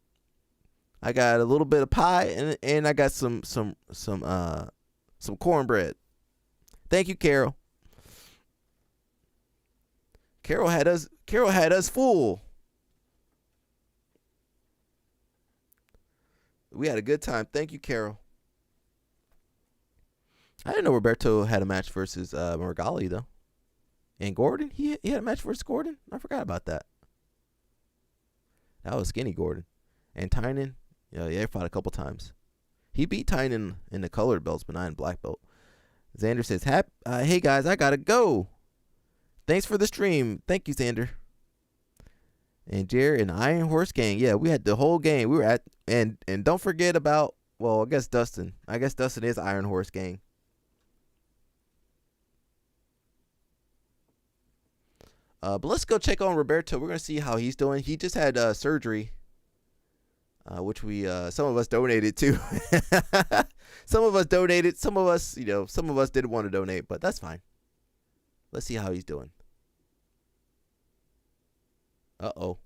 I got a little bit of pie and I got some cornbread. Thank you, Carol. Carol had us full. We had a good time. Thank you, Carol. I didn't know Roberto had a match versus Morgali though. And Gordon, he had a match versus Gordon. I forgot about that. That was Skinny Gordon. And Tynan, yeah, he fought a couple times. He beat Tynan in the colored belts, but not in black belt. Xander says, hey guys, I gotta go. Thanks for the stream. Thank you, Xander. And Jared and Iron Horse Gang. Yeah, we had the whole gang. We were at and don't forget about, well, I guess Dustin. I guess Dustin is Iron Horse Gang. But let's go check on Roberto. We're gonna see how he's doing. He just had surgery, which we some of us donated to. Some of us donated. Some of us didn't want to donate, but that's fine. Let's see how he's doing. Uh-oh.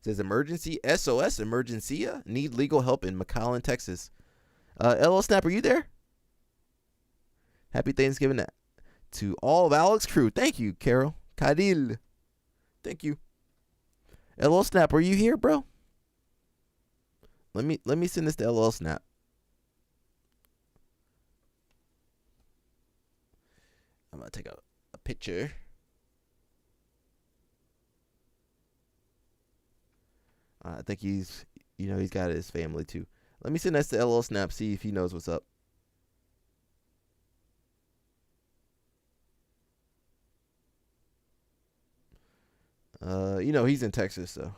It says emergency SOS emergencia. Need legal help in McAllen, Texas. LL Snap, are you there? Happy Thanksgiving to all of Alex crew. Thank you, Carol. Kadil. Thank you. LL Snap, are you here, bro? Let me send this to LL Snap. I'm gonna take a picture. I think he's got his family too. Let me send this to LL Snap, see if he knows what's up. He's in Texas, so.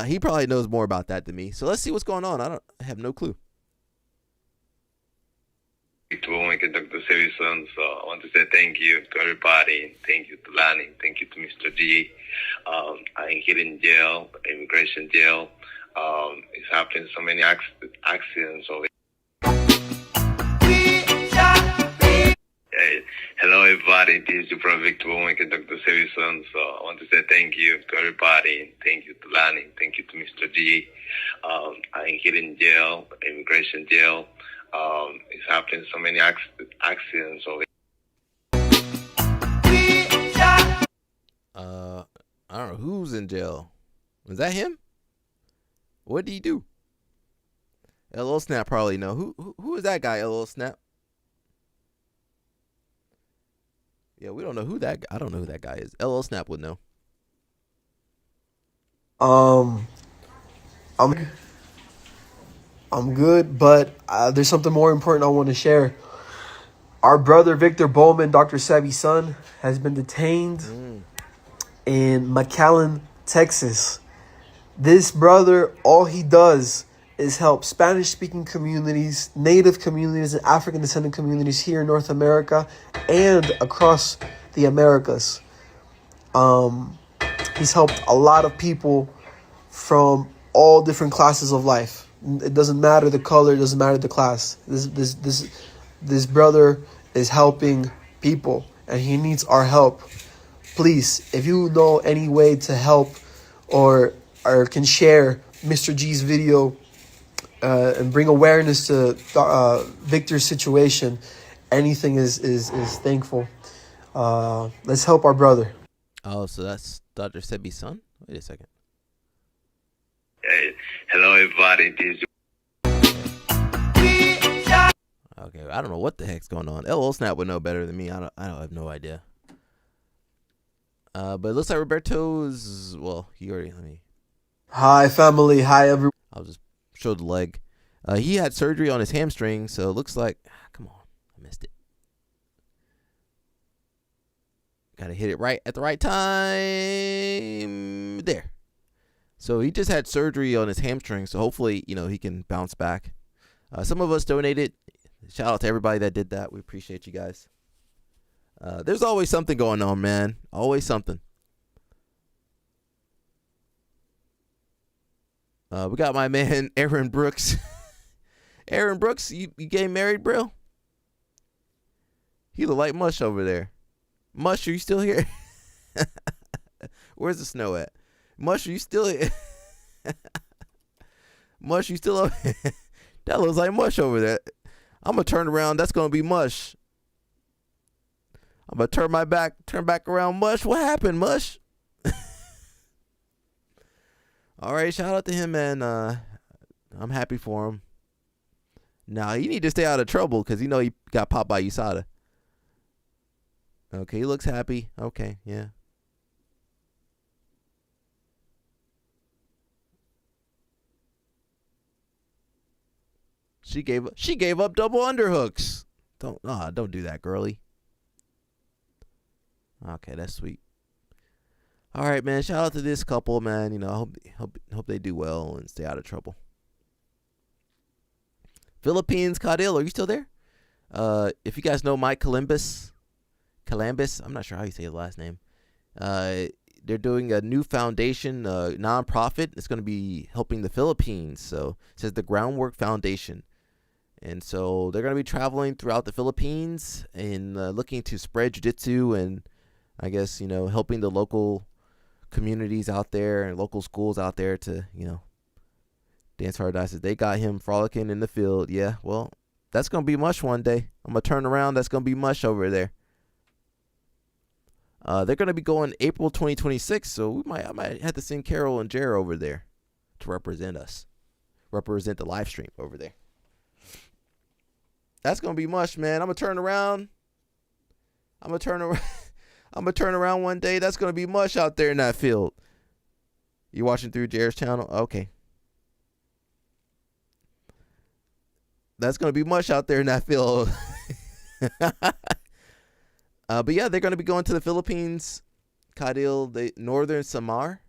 He probably knows more about that than me. So let's see what's going on. I have no clue. To Dr. Sevison, so I want to say thank you to everybody. Thank you to Lanny. Thank you to Mr. G. I'm here in jail, immigration jail. It's happening so many accidents over. Hello, everybody. This is your brother Victor Dr. Sevison. So I want to say thank you to everybody. Thank you to Lanny. Thank you to Mr. G. I'm here in jail, immigration jail. It's happening so many accidents over. I don't know who's in jail. Was that him? What did he do? LL Snap probably know. Who is that guy? LL Snap. Yeah, we don't know who that. I don't know who that guy is. LL Snap would know. I'm good, but there's something more important I want to share. Our brother Victor Bowman, Dr. Sevy's son, has been detained in McAllen, Texas. This brother, all he does is help Spanish-speaking communities, Native communities, and African-descendant communities here in North America and across the Americas. He's helped a lot of people from all different classes of life. It doesn't matter the color, it doesn't matter the class. This brother is helping people, and he needs our help. Please, if you know any way to help or can share Mr. G's video and bring awareness to Victor's situation, anything is thankful. Let's help our brother. Oh, so that's Dr. Sebi's son? Wait a second. Hey, hello everybody. This Okay, I don't know what the heck's going on. LL Snap would know better than me. I have no idea. But it looks like Roberto's. Well, he already. Let me. Hi, family. Hi, everyone. I'll just show the leg. He had surgery on his hamstring, so it looks like. Come on, I missed it. Gotta hit it right at the right time. There. So he just had surgery on his hamstring, so hopefully, he can bounce back. Some of us donated. Shout out to everybody that did that. We appreciate you guys. There's always something going on, man. Always something. We got my man Aaron Brooks. Aaron Brooks, you getting married, bro? He look like Mush over there. Mush, are you still here? Where's the snow at? Mush, are you still here? Mush, you still over? That looks like Mush over there. I'm gonna turn around. That's gonna be Mush. I'm gonna turn back around. Mush, what happened, Mush? All right, shout out to him, man. I'm happy for him. Now he need to stay out of trouble because he got popped by USADA. Okay, he looks happy. Okay, yeah. She gave up double underhooks. Don't do that, girly. Okay, that's sweet. All right, man. Shout out to this couple, man. I hope they do well and stay out of trouble. Philippines, Cadil, are you still there? If you guys know Mike Calambis, I'm not sure how you say his last name. They're doing a new foundation, nonprofit. It's going to be helping the Philippines. So it says the Groundwork Foundation. And so they're going to be traveling throughout the Philippines and looking to spread jiu-jitsu and I guess, helping the local communities out there and local schools out there to, dance paradises. They got him frolicking in the field. Yeah, well, that's going to be Mush one day. I'm going to turn around. That's going to be Mush over there. They're going to be going April 2026, so I might have to send Carol and Jer over there to represent us. Represent the live stream over there. That's going to be Mush, man. I'm going to turn around. I'm going to turn around one day. That's going to be Mush out there in that field. You watching through Jer's channel? Okay. That's going to be Mush out there in that field. But yeah, they're going to be going to the Philippines, Cadil, Northern Samar.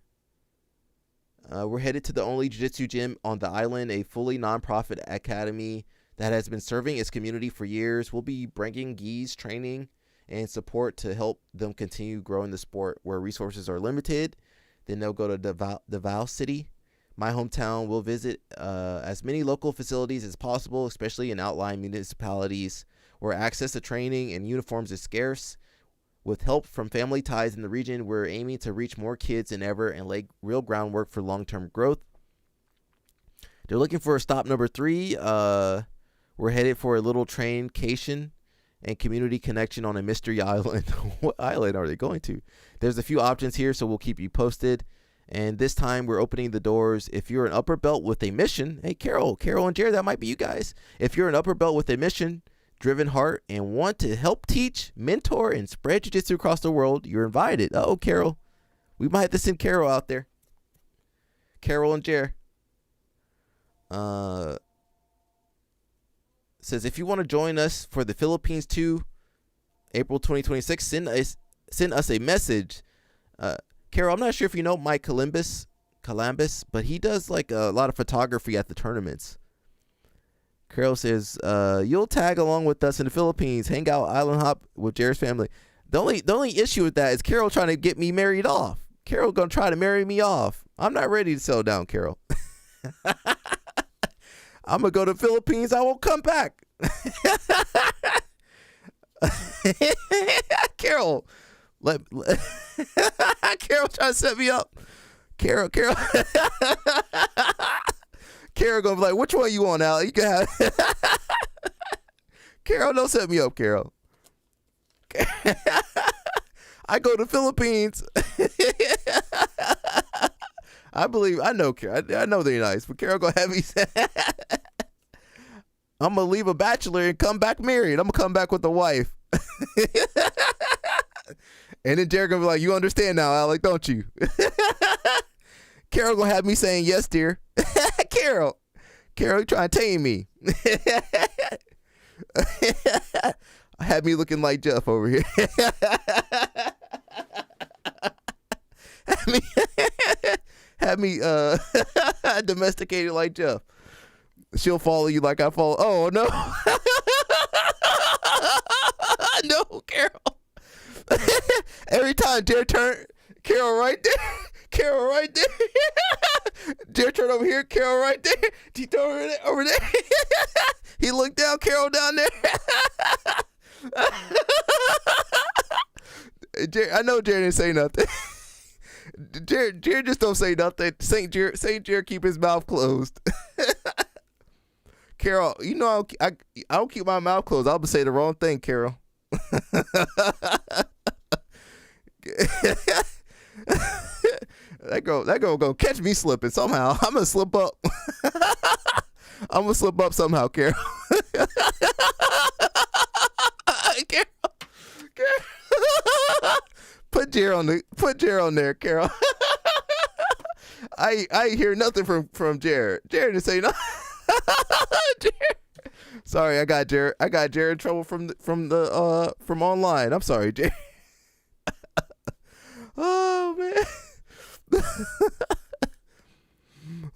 We're headed to the only jiu-jitsu gym on the island, a fully nonprofit academy that has been serving its community for years. We'll be bringing gis, training, and support to help them continue growing the sport where resources are limited. Then they'll go to Davao City, my hometown. We'll visit as many local facilities as possible, especially in outlying municipalities where access to training and uniforms is scarce. With help from family ties in the region, we're aiming to reach more kids than ever and lay real groundwork for long-term growth. They're looking for a stop number 3. We're headed for a little traincation and community connection on a mystery island. What island are they going to? There's a few options here, so we'll keep you posted. And this time we're opening the doors. If you're an upper belt with a mission, hey, Carol and Jared, that might be you guys. If you're an upper belt with a mission, driven heart and want to help teach, mentor, and spread jiu-jitsu across the world, you're invited. Oh, Carol. We might have to send Carol out there. Carol and Jer. Says, if you want to join us for the Philippines 2, April 2026, send us a message. Carol, I'm not sure if you know Mike Calambis, but he does like a lot of photography at the tournaments. Carol says, you'll tag along with us in the Philippines, hang out, island hop with Jared's family. The only issue with that is Carol trying to get me married off. Carol gonna try to marry me off. I'm not ready to settle down, Carol. I'm gonna go to the Philippines. I won't come back. Carol, Carol trying to set me up. Carol. Carol gonna be like, which one you want, Al? You can have. Carol, don't set me up, Carol. I go to the Philippines. I know Carol. I know they're nice, but Carol gonna have me. I'm gonna leave a bachelor and come back married. I'm gonna come back with a wife. And then Jared gonna be like, you understand now, Alec, don't you? Carol gonna have me saying, yes, dear. Carol, you trying to tame me. Had me looking like Jeff over here. Had me domesticated like Jeff. She'll follow you like I follow. Oh no. No, Carol. Every time Jared turn, Carol right there. Carol right there. Jared turn over here. Carol right there. He turn over there. He looked down. Carol down there. I know Jared didn't say nothing. Jared just don't say nothing. Saint Jared keep his mouth closed. Carol, you know I don't keep my mouth closed. I'll say the wrong thing, Carol. That girl gonna catch me slipping somehow. I'm gonna slip up. I'm gonna slip up somehow, Carol. Carol. Put Jared on there, Carol. I hear nothing from Jared. Jared didn't say nothing. Sorry, I got Jared in trouble from online. I'm sorry, Jared. Oh man.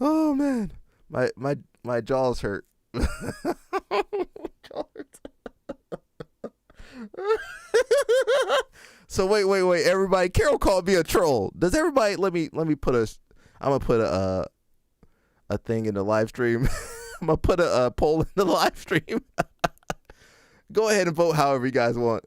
Oh man. My jaws hurt. So wait. Everybody, Carol called me a troll. Does everybody let me put I'm gonna put a thing in the live stream. I'm gonna put a poll in the live stream. Go ahead and vote however you guys want.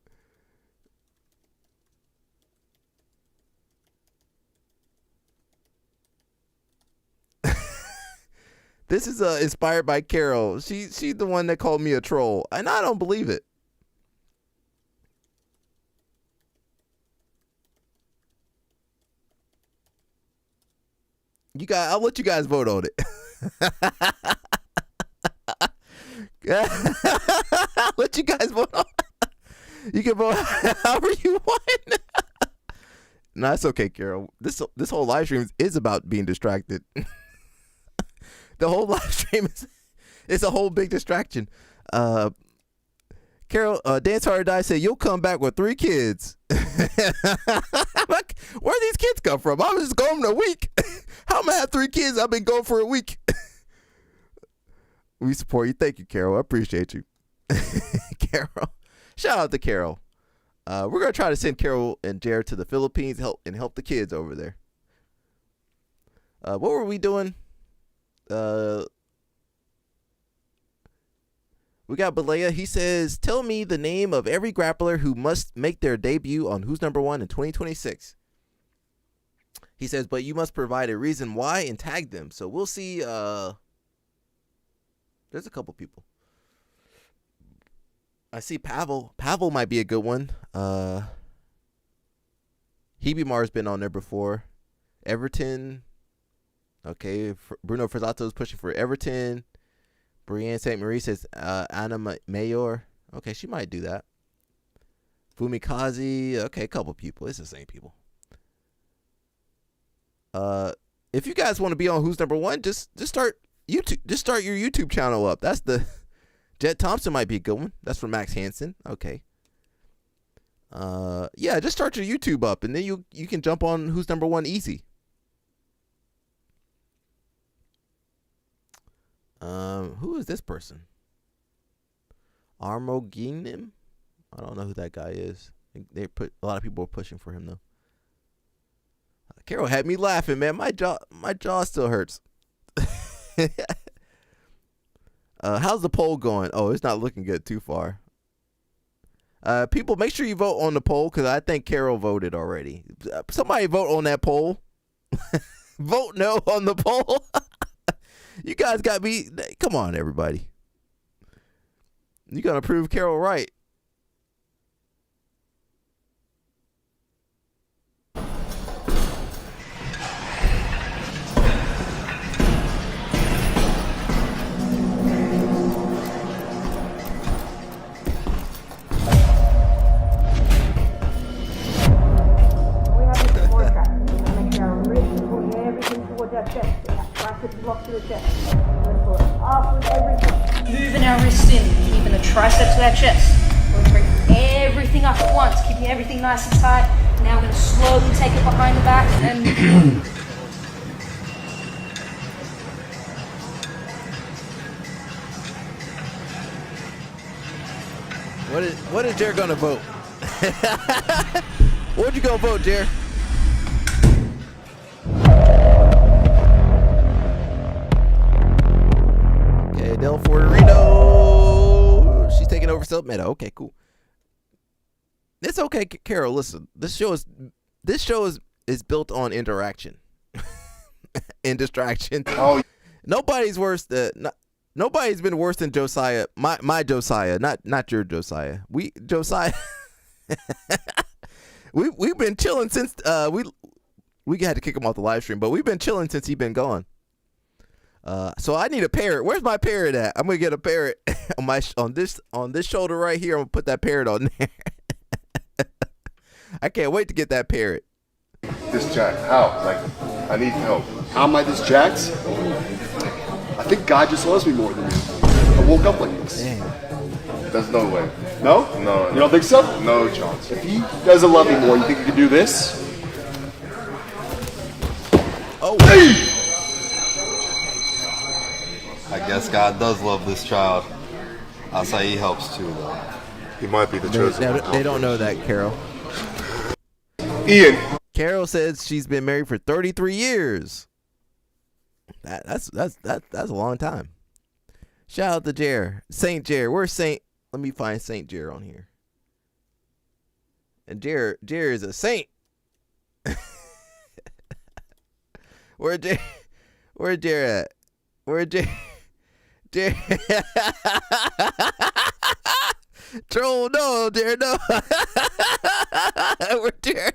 This is inspired by Carol. She's the one that called me a troll, and I don't believe it. I'll let you guys vote on it. I'll let you guys vote on it. You can vote however you want. No, it's okay, Carol. This whole live stream is about being distracted. The whole live stream is a whole big distraction. Carol, Dance Hard Die said, you'll come back with 3 kids. Like, where these kids come from? I was just going a week. How am I have 3 kids? I've been going for a week. We support you. Thank you, Carol. I appreciate you. Carol. Shout out to Carol. We're going to try to send Carol and Jared to the Philippines help the kids over there. What were we doing? We got Balea. He says, tell me the name of every grappler who must make their debut on Who's Number One in 2026. He says, but you must provide a reason why and tag them. So we'll see. There's a couple people. I see Pavel. Pavel might be a good one. Hebemar's been on there before. Everton. Okay. Bruno Frazzato is pushing for Everton. Brienne St. Marie says Anna Mayor. Okay, she might do that. Fumikaze. Okay, a couple people. It's the same people. If you guys want to be on Who's Number One, just start YouTube. Just start your YouTube channel up. That's the Jet Thompson might be a good one. That's from Max Hansen. Okay. Yeah, just start your YouTube up, and then you can jump on Who's Number One easy. Who is this person? Armoginim? I don't know who that guy is. A lot of people are pushing for him though. Carol had me laughing, man. My jaw still hurts. How's the poll going? Oh, it's not looking good too far. People, make sure you vote on the poll because I think Carol voted already. Somebody vote on that poll. Vote no on the poll. You guys got me. Come on, everybody. You got to prove Carol right. Moving our wrists in, keeping the tricep to our chest. We're going to bring everything up at once, keeping everything nice and tight. Now we're going to slowly take it behind the back and... What is Jer gonna vote? What'd you go vote, Jer? Okay, Del Forterino. She's taking over Sub Meta. Okay, cool. It's okay, Carol. Listen, this show is built on interaction and distraction. Oh, nobody's worse than. Nobody's been worse than Josiah. My Josiah, not your Josiah. Josiah. We've been chilling since we had to kick him off the live stream, but we've been chilling since he's been gone. So I need a parrot. Where's my parrot at? I'm gonna get a parrot on this shoulder right here. I'm gonna put that parrot on there. I can't wait to get that parrot. This jack, how? Like, I need help. How am I this jacked? I think God just loves me more than you. I woke up like this. Damn. There's no way. No? No. You don't think so? No chance. If he doesn't love me more, you think you can do this? Oh. Hey! I guess God does love this child. Acai helps too, though. He might be the chosen one. They don't know that, Carol. Ian. Carol says she's been married for 33 years. That's a long time. Shout out to Jer. Saint Jer. Where's Saint? Let me find Saint Jer on here. And Jer is a saint. Where Jer at? Where Jer? Troll, no, Jer, no. Where Jer?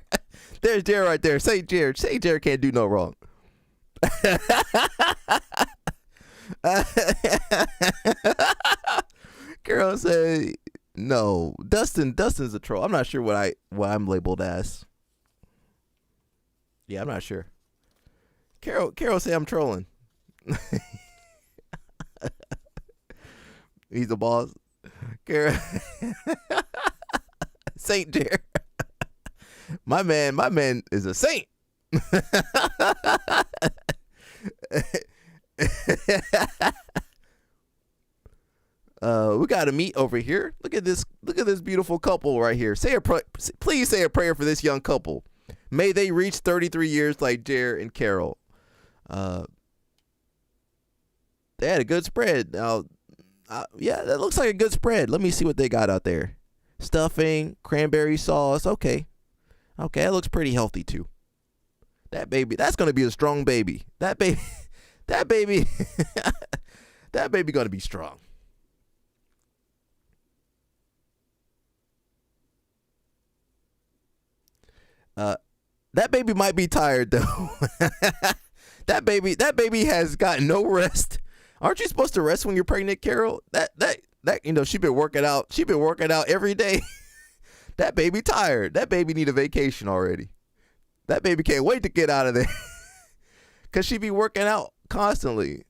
There's Jer right there. Saint Jer. Saint Jer can't do no wrong. Carol said no. Dustin's a troll. I'm not sure what I'm labeled as. Yeah, I'm not sure. Carol say I'm trolling. He's a boss. Carol Saint Jer. My man is a saint. We got a meet over here. Look at this beautiful couple right here. Please say a prayer for this young couple. May they reach 33 years like Jer and Carol. They had a good spread. Now, yeah, that looks like a good spread. Let me see what they got out there. Stuffing, cranberry sauce. Okay, that looks pretty healthy too. That baby, that's gonna be a strong baby. That baby gonna be strong. That baby might be tired though. That baby has gotten no rest. Aren't you supposed to rest when you're pregnant, Carol? That she been working out. She been working out every day. That baby tired. That baby need a vacation already. That baby can't wait to get out of there. Cause she be working out constantly.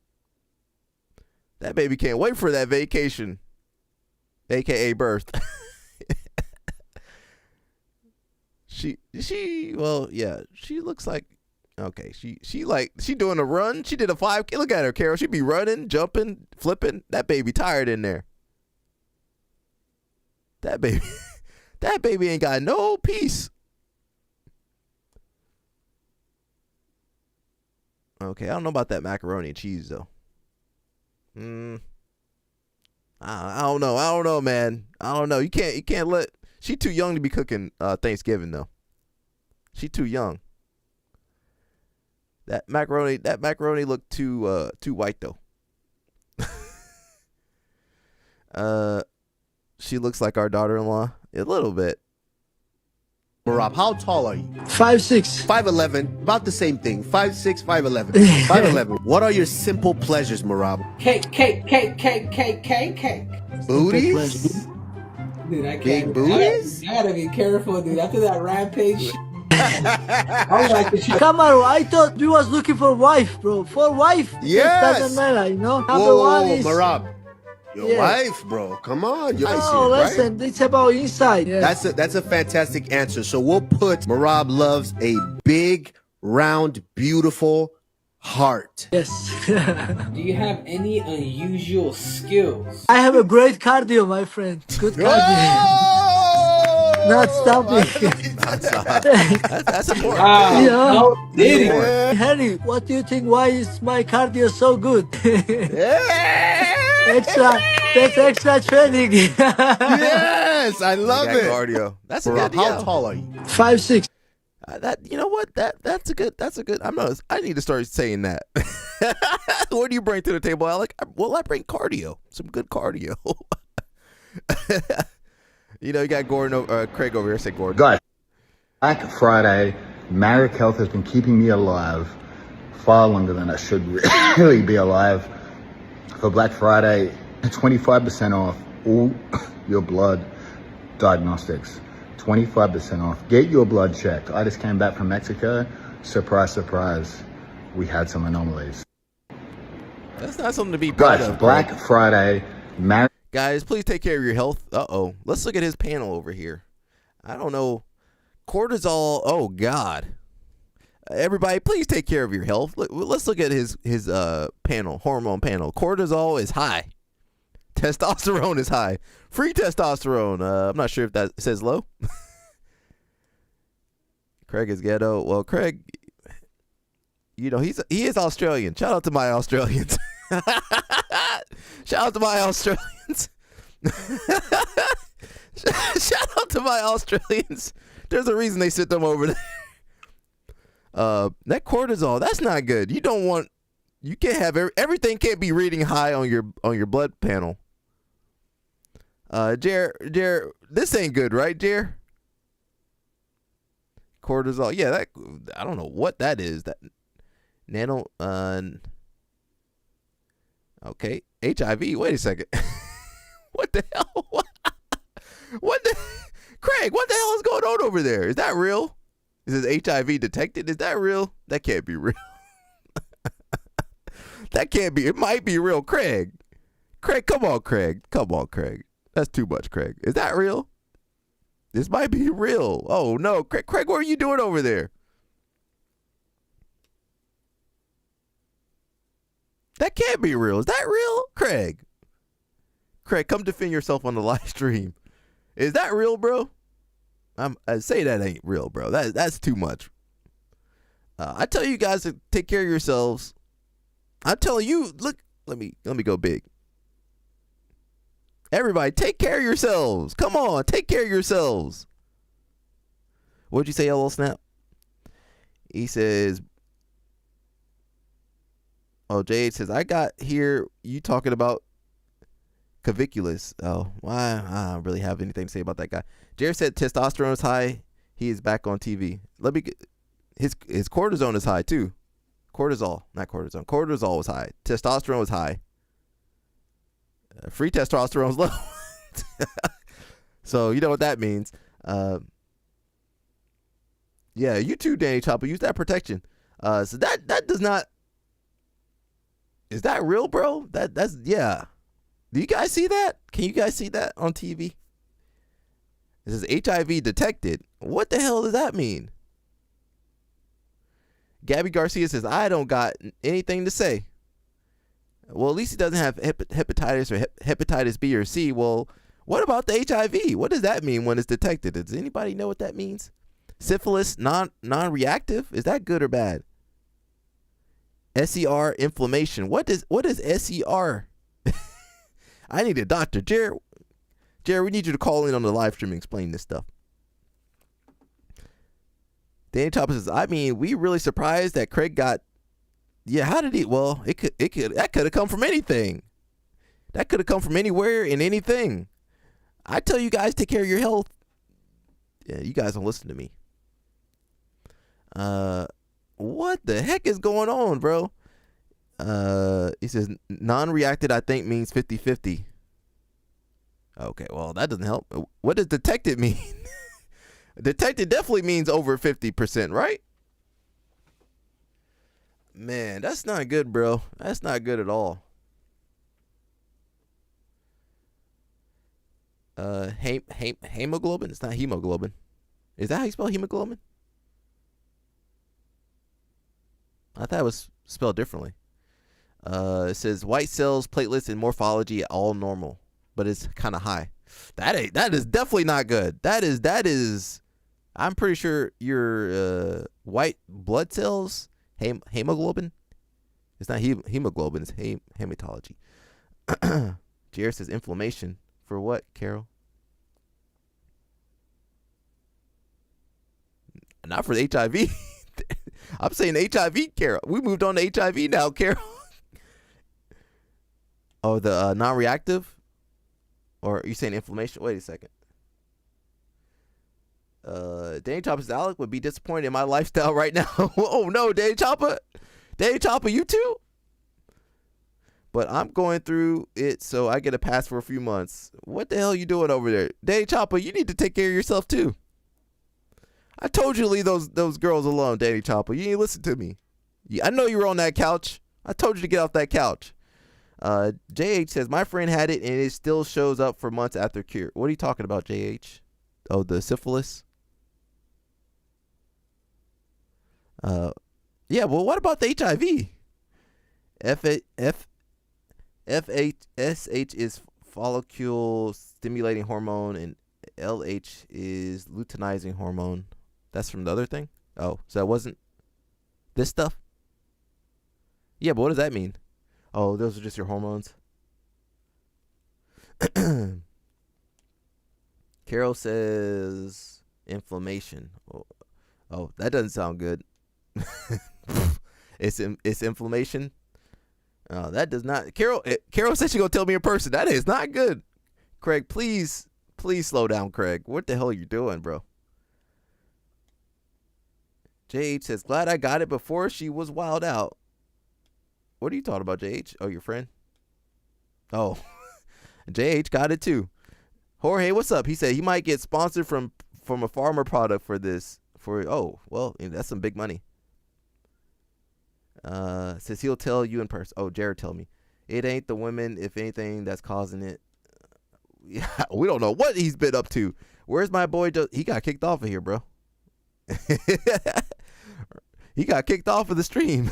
That baby can't wait for that vacation, aka birth. She looks like, okay. She doing a run. She did a 5K. Look at her, Carol. She be running, jumping, flipping. That baby tired in there. That baby ain't got no peace. Okay, I don't know about that macaroni and cheese though. I don't know, man. I don't know. You can't let. She too young to be cooking Thanksgiving though. She too young. That macaroni looked too white though. She looks like our daughter-in-law a little bit. Rob, how tall are you? 5'6". 5'11", about the same thing. 5'6", 5'11". 5'11". What are your simple pleasures, Marab? Cake. Booties? Dude, I Big can't. booties? I gotta be careful, dude. After that rampage, I like the shit. Kamaru, I thought you was looking for wife, bro. For wife, Yes. it doesn't matter, you know. Whoa, Marab. Your wife, bro. Come on. You're listen, it's about inside. Yeah. That's a fantastic answer. So we'll put Marab loves a big, round, beautiful heart. Yes. Do you have any unusual skills? I have a great cardio, my friend. Good cardio. Not stopping. That's important. Wow. Yeah. How did he? Harry, what do you think? Why is my cardio so good? That's extra training. Yes, I love it. Cardio. That's a Marab, good. how tall are you? 5'6". You know what? That's a good. I need to start saying that. What do you bring to the table, Alec? Well, I bring cardio. Some good cardio. You got Craig over here. Say Gordon. Guys, Black Friday, Marek Health has been keeping me alive far longer than I should really be alive. For Black Friday, 25% off all your blood diagnostics. 25% off. Get your blood checked. I just came back from Mexico. Surprise, surprise. We had some anomalies. That's not something to be proud Guys, of. Black Friday, Marek. Guys, please take care of your health. Let's look at his panel over here. I don't know. Cortisol. Oh, God. Everybody, please take care of your health. Let's look at his panel, hormone panel. Cortisol is high. Testosterone is high. Free testosterone. I'm not sure if that says low. Craig is ghetto. Well, Craig, he is Australian. Shout out to my Australians. Shout out to my Australians. Shout out to my Australians. There's a reason they sit them over there. That cortisol, that's not good. You can't have everything can't be reading high on your blood panel. Jer, this ain't good, right, Jer? Cortisol, yeah, I don't know what that is. That nano, okay, HIV. Wait a second. What the hell? What the, Craig? What the hell is going on over there? Is that real? Is this HIV detected? Is that real? That can't be real. That can't be. It might be real, Craig. Craig, come on, Craig. Come on, Craig. That's too much, Craig. Is that real? This might be real. Oh, no. Craig, what are you doing over there? That can't be real. Is that real? Craig, come defend yourself on the live stream. Is that real, bro? I say that ain't real, bro. That's too much. I tell you guys to take care of yourselves. I'm telling you, look, let me go big. Everybody, take care of yourselves. Come on, take care of yourselves. What'd you say, LL Snap? He says, oh, Jade says, I got here you talking about Caviculus. Oh, why? I don't really have anything to say about that guy. Jared said testosterone is high. He is back on TV. Let me get his cortisone is high too. Cortisol, not cortisone. Cortisol was high. Testosterone was high. Free testosterone's low. So you know what that means. Yeah, you too, Danny Chopper. Use that protection. So that does not. Is that real, bro? That's yeah. Do you guys see that? Can you guys see that on TV? It says HIV detected. What the hell does that mean? Gabby Garcia says, I don't got anything to say. Well, at least he doesn't have hepatitis or hepatitis B or C. Well, what about the HIV? What does that mean when it's detected? Does anybody know what that means? Syphilis, non-reactive? Is that good or bad? SER, inflammation. What is SER? I need a doctor. Jared, we need you to call in on the live stream and explain this stuff. Danny Chopper says, I mean, we really surprised that Craig got. Yeah, how did he? Well, that could have come from anything. That could have come from anywhere and anything. I tell you guys, take care of your health. Yeah, you guys don't listen to me. What the heck is going on, bro? He says non-reacted, I think, means 50-50. Okay, well, that doesn't help. What does detected mean? Detected definitely means over 50%, right? Man, that's not good, bro. That's not good at all. Hemoglobin? It's not hemoglobin. Is that how you spell hemoglobin? I thought it was spelled differently. It says white cells, platelets, and morphology all normal, but it's kind of high. That is definitely not good. That is. I'm pretty sure your white blood cells, hemoglobin. It's not hemoglobin. It's hematology. Jared says inflammation for what, Carol? Not for the HIV. I'm saying HIV, Carol. We moved on to HIV now, Carol. Oh, the non-reactive? Or are you saying inflammation? Wait a second. Danny Chopper's Alec would be disappointed in my lifestyle right now. Oh no, Danny Chopper. Danny Chopper, you too? But I'm going through it, so I get a pass for a few months. What the hell are you doing over there? Danny Chopper, you need to take care of yourself too. I told you to leave those girls alone, Danny Chopper. You didn't listen to me. I know you were on that couch. I told you to get off that couch. JH says, my friend had it and it still shows up for months after cure. What are you talking about, JH? Oh, the syphilis? Yeah, well, what about the HIV? FSH is follicle stimulating hormone and LH is luteinizing hormone. That's from the other thing? Oh, so that wasn't this stuff? Yeah, but what does that mean? Oh, those are just your hormones? Carol says inflammation. Oh, that doesn't sound good. It's inflammation. That does not. Carol said she's gonna tell me in person. That is not good. Craig, please slow down, Craig. What the hell are you doing, bro? JH says, glad I got it before she was wild out. What are you talking about, JH? Oh, your friend? Oh, JH got it too. Jorge, what's up? He said he might get sponsored from a farmer product for this. Oh, well, that's some big money. Says he'll tell you in person. Oh, Jared tell me. It ain't the women, if anything, that's causing it. Yeah, we don't know what he's been up to. Where's my boy? He got kicked off of here, bro. He got kicked off of the stream.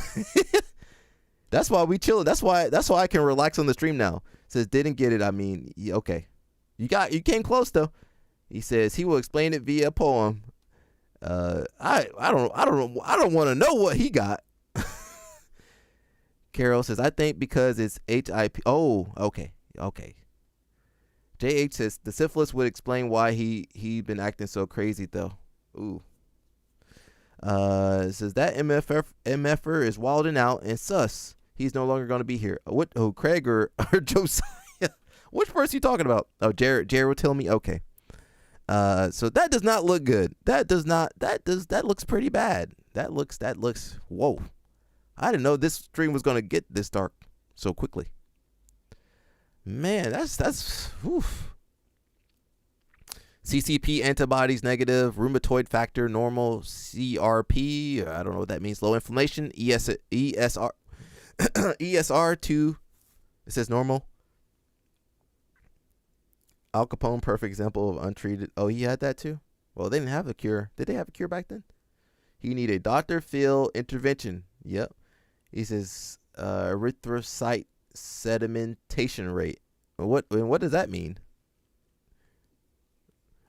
That's why we chill. That's why I can relax on the stream now. Says didn't get it. I mean, okay. You came close though. He says he will explain it via poem. I don't want to know what he got. Carol says I think because it's HIP. Oh, okay. JH says the syphilis would explain why he been acting so crazy though. Ooh. Says that MFer is wilding out and sus. He's no longer going to be here. What? Oh, Craig or Josiah? Which person you talking about? Oh, Jared will tell me. Okay. So that does not look good. That looks pretty bad. That looks. Whoa. I didn't know this stream was going to get this dark so quickly. Man, that's oof. CCP antibodies negative, rheumatoid factor normal, CRP, I don't know what that means, low inflammation, ESR 2, it says normal. Al Capone, perfect example of untreated. Oh, he had that too? Well, they didn't have a cure. Did they have a cure back then? He needed Dr. Phil intervention. Yep. He says erythrocyte sedimentation rate. What does that mean?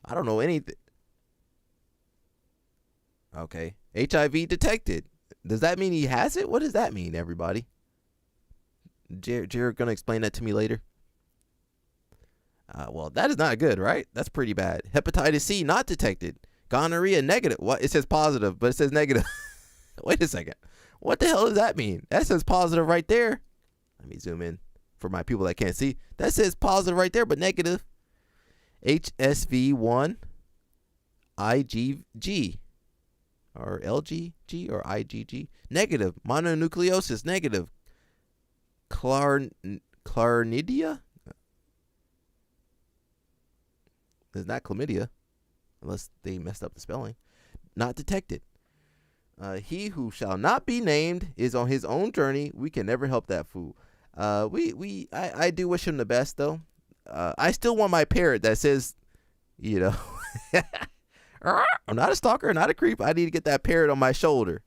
I don't know anything. Okay. HIV detected. Does that mean he has it? What does that mean, everybody? Jared gonna explain that to me later. Well, that is not good, right? That's pretty bad. Hepatitis C not detected. Gonorrhea negative. What? It says positive, but it says negative. Wait a second. What the hell does that mean? That says positive right there. Let me zoom in for my people that can't see. That says positive right there, but negative. HSV1 IgG or LGG or IgG negative. Mononucleosis negative. Chlamydia? It's not chlamydia, unless they messed up the spelling. Not detected. He who shall not be named is on his own journey. We can never help that fool. I do wish him the best though. I still want my parrot that says, you know, I'm not a stalker, not a creep. I need to get that parrot on my shoulder.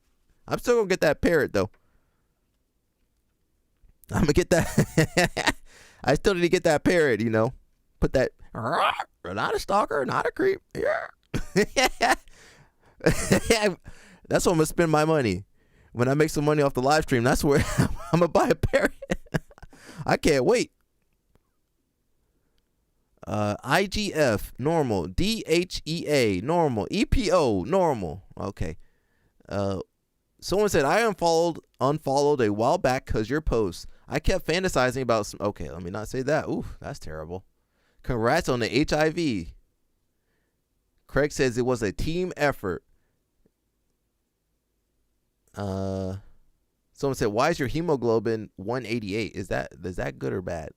I'm still gonna get that parrot though. I'm gonna get that. I still need to get that parrot, you know. Put that, not a stalker, not a creep. Yeah. That's where I'm gonna spend my money. When I make some money off the live stream, that's where I'm gonna buy a parrot. I can't wait. IGF normal, DHEA normal, EPO normal. Okay. Someone said I unfollowed a while back because your posts. I kept fantasizing about some. Okay, let me not say that. Oof, that's terrible. Congrats on the HIV. Craig says it was a team effort. Someone said, why is your hemoglobin 188? Is that good or bad?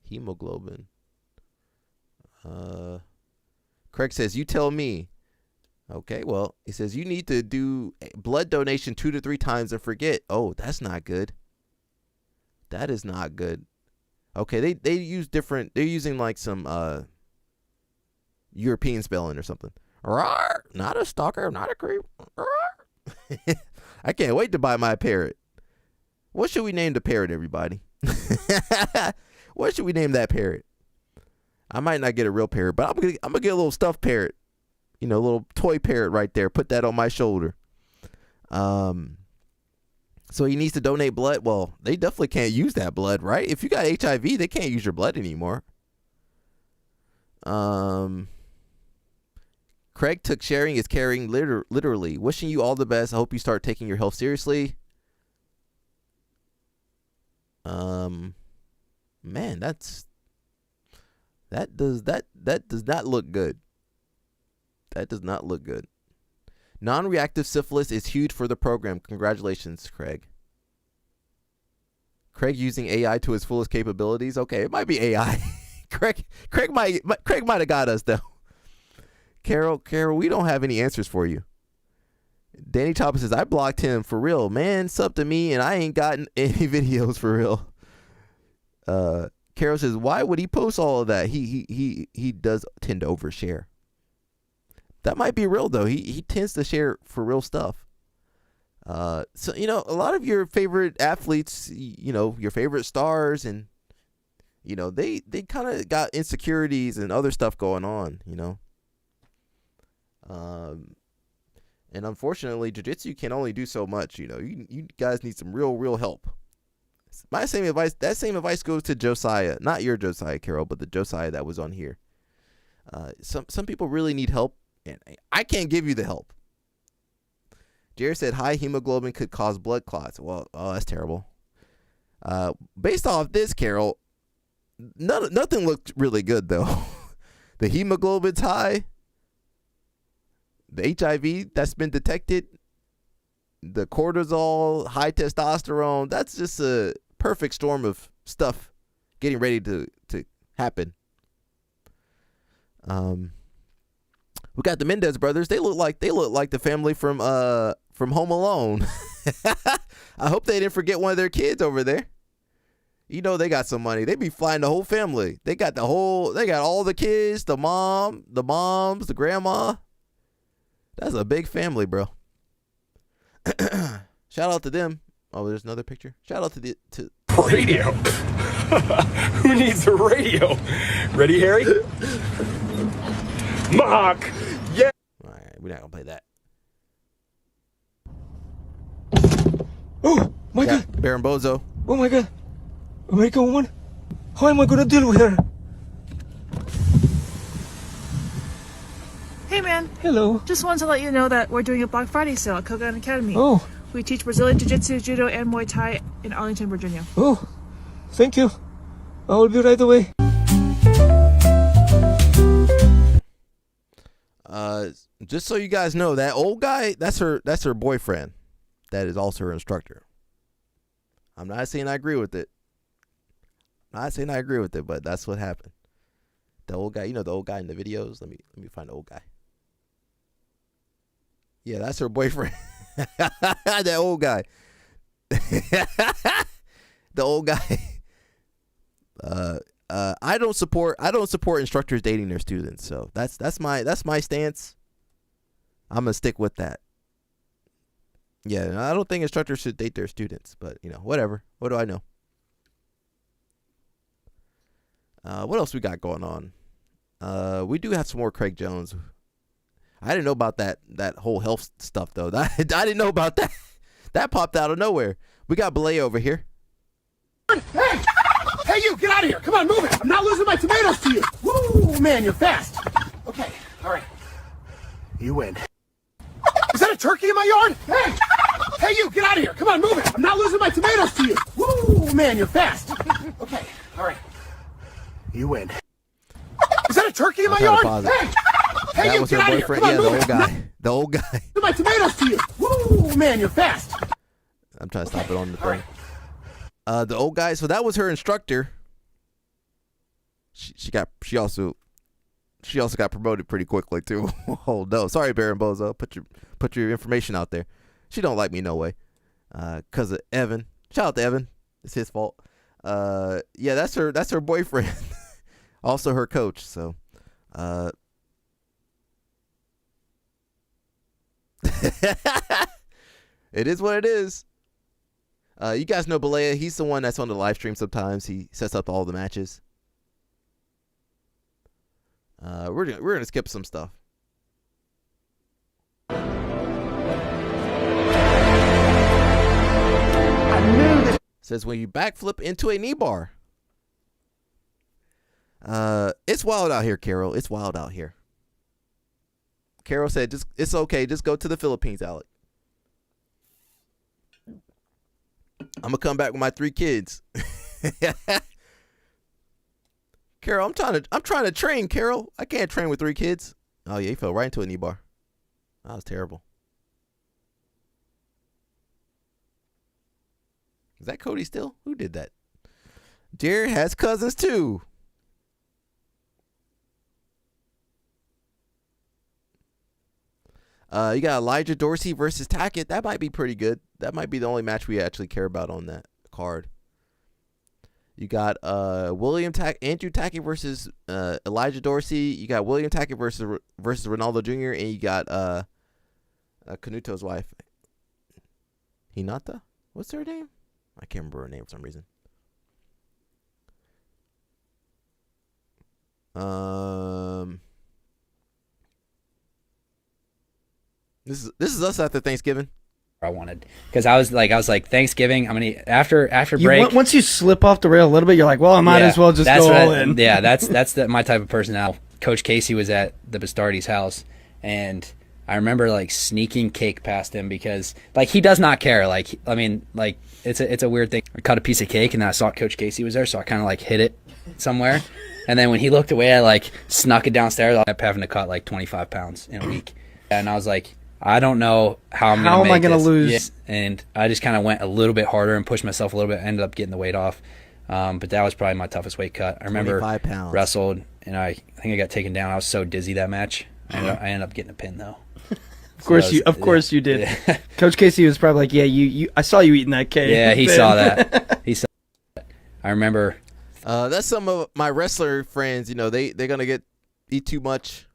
Hemoglobin. Craig says, you tell me. Okay, well, he says you need to do blood donation 2 to 3 times and forget. Oh, that's not good. That is not good. Okay, they use different. They're using like some European spelling or something. Not a stalker, not a creep. I can't wait to buy my parrot. What should we name the parrot, everybody? What should we name that parrot? I might not get a real parrot, but I'm gonna get a little stuffed parrot. You know, a little toy parrot right there. Put that on my shoulder. So he needs to donate blood. Well, they definitely can't use that blood, right? If you got HIV, they can't use your blood anymore. Craig took sharing is caring literally. Wishing you all the best. I hope you start taking your health seriously. Man, that does not look good. That does not look good. Non-reactive syphilis is huge for the program. Congratulations, Craig. Craig using AI to his fullest capabilities. Okay, it might be AI. Craig might have got us though. Carol, we don't have any answers for you. Danny Thomas says, I blocked him for real. Man, sub to me and I ain't gotten any videos for real. Carol says, why would he post all of that? He does tend to overshare. That might be real though. He tends to share for real stuff. So you know, a lot of your favorite athletes, you know, your favorite stars, and you know, they kind of got insecurities and other stuff going on, you know. And unfortunately, jiu-jitsu can only do so much. You know, you guys need some real help. That same advice goes to Josiah, not your Josiah Carroll, but the Josiah that was on here. Some people really need help, and I can't give you the help. Jared said high hemoglobin could cause blood clots. Well, oh, that's terrible. Based off this, Carol, nothing looked really good though. The hemoglobin's high. The HIV that's been detected, the cortisol, high testosterone, that's just a perfect storm of stuff getting ready to happen. We got the Mendez brothers. They look like the family from Home Alone. I hope they didn't forget one of their kids over there. You know they got some money. They be flying the whole family. They got all the kids, the moms, the grandma. That's a big family, bro. Shout out to them. Oh, there's another picture. Shout out to Radio. Who needs a radio? Ready, Harry? Mark. Yeah. All right, we're not gonna play that. Oh my God. Baron Bozo. Oh my God. American woman. How am I gonna deal with her? Hey man. Hello. Just wanted to let you know that we're doing a Black Friday sale at Kogan Academy. Oh. We teach Brazilian Jiu-Jitsu, Judo, and Muay Thai in Arlington, Virginia. Oh, thank you. I will be right away. Just so you guys know, that old guy, that's her boyfriend. That is also her instructor. I'm not saying I agree with it. But that's what happened. The old guy, the old guy in the videos. Let me find the old guy. Yeah, that's her boyfriend. That old guy. The old guy. I don't support instructors dating their students. So that's my stance. I'm gonna stick with that. Yeah, I don't think instructors should date their students, but whatever. What do I know? What else we got going on? We do have some more Craig Jones. I didn't know about that whole health stuff though. I didn't know about that. That popped out of nowhere. We got Belay over here. Hey! Hey, you! Get out of here! Come on, move it! I'm not losing my tomatoes to you! Woo! Man, you're fast! Okay, alright. You win. Is that a turkey in my yard? Hey! Hey, you! Get out of here! Come on, move it! I'm not losing my tomatoes to you! Woo! Man, you're fast! Okay, alright. You win. Is that a turkey in my yard? Hey! Hey, That was her boyfriend. Yeah, the old guy. The old guy. My tomatoes to you! Woo! Man, you're fast! I'm trying to stop it on the thing. The old guy. So that was her instructor. She also got promoted pretty quickly too. Oh no, sorry Baron Bozo. Put your information out there. She don't like me no way. Cause of Evan. Shout out to Evan. It's his fault. Yeah, that's her boyfriend. Also her coach. So, it is what it is. You guys know Balea. He's the one that's on the live stream sometimes. He sets up all the matches. We're gonna skip some stuff. Says when you backflip into a knee bar. It's wild out here, Carol. It's wild out here. Carol said, it's okay. Just go to the Philippines, Alec. I'm gonna come back with my 3 kids. Carol, I'm trying to train, Carol. I can't train with 3 kids. Oh yeah, he fell right into a knee bar. That was terrible. Is that Cody still? Who did that? Jared has cousins too. You got Elijah Dorsey versus Tackett. That might be pretty good. That might be the only match we actually care about on that card. You got Andrew Tackett versus Elijah Dorsey. You got William Tackett versus Ronaldo Jr. And you got Canuto's wife, Hinata. What's her name? I can't remember her name for some reason. This is us after Thanksgiving. I wanted because I was like Thanksgiving. I'm gonna after break. Once you slip off the rail a little bit, you're like, well, I might as well just go all in. Yeah, that's my type of person now. Coach Casey was at the Bastardi's house, and I remember like sneaking cake past him because like he does not care. Like I mean, like it's a weird thing. I cut a piece of cake and then I saw Coach Casey was there, so I kind of like hid it somewhere. And then when he looked away, I like snuck it downstairs. I ended up having to cut like 25 pounds in a week, and I was like, I don't know how I'm going to lose. Yeah. And I just kind of went a little bit harder and pushed myself a little bit. Ended up getting the weight off. But that was probably my toughest weight cut. I remember 25 pounds. wrestled, and I think I got taken down. I was so dizzy that match. I ended up getting a pin though. Of course you did. Yeah. Coach Casey was probably like, "Yeah, you. I saw you eating that cake." Yeah, he saw that. He saw that. I remember. That's some of my wrestler friends. You know, they're gonna eat too much.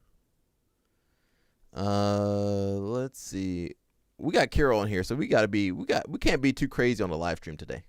Let's see. We got Carol on here, so we can't be too crazy on the live stream today.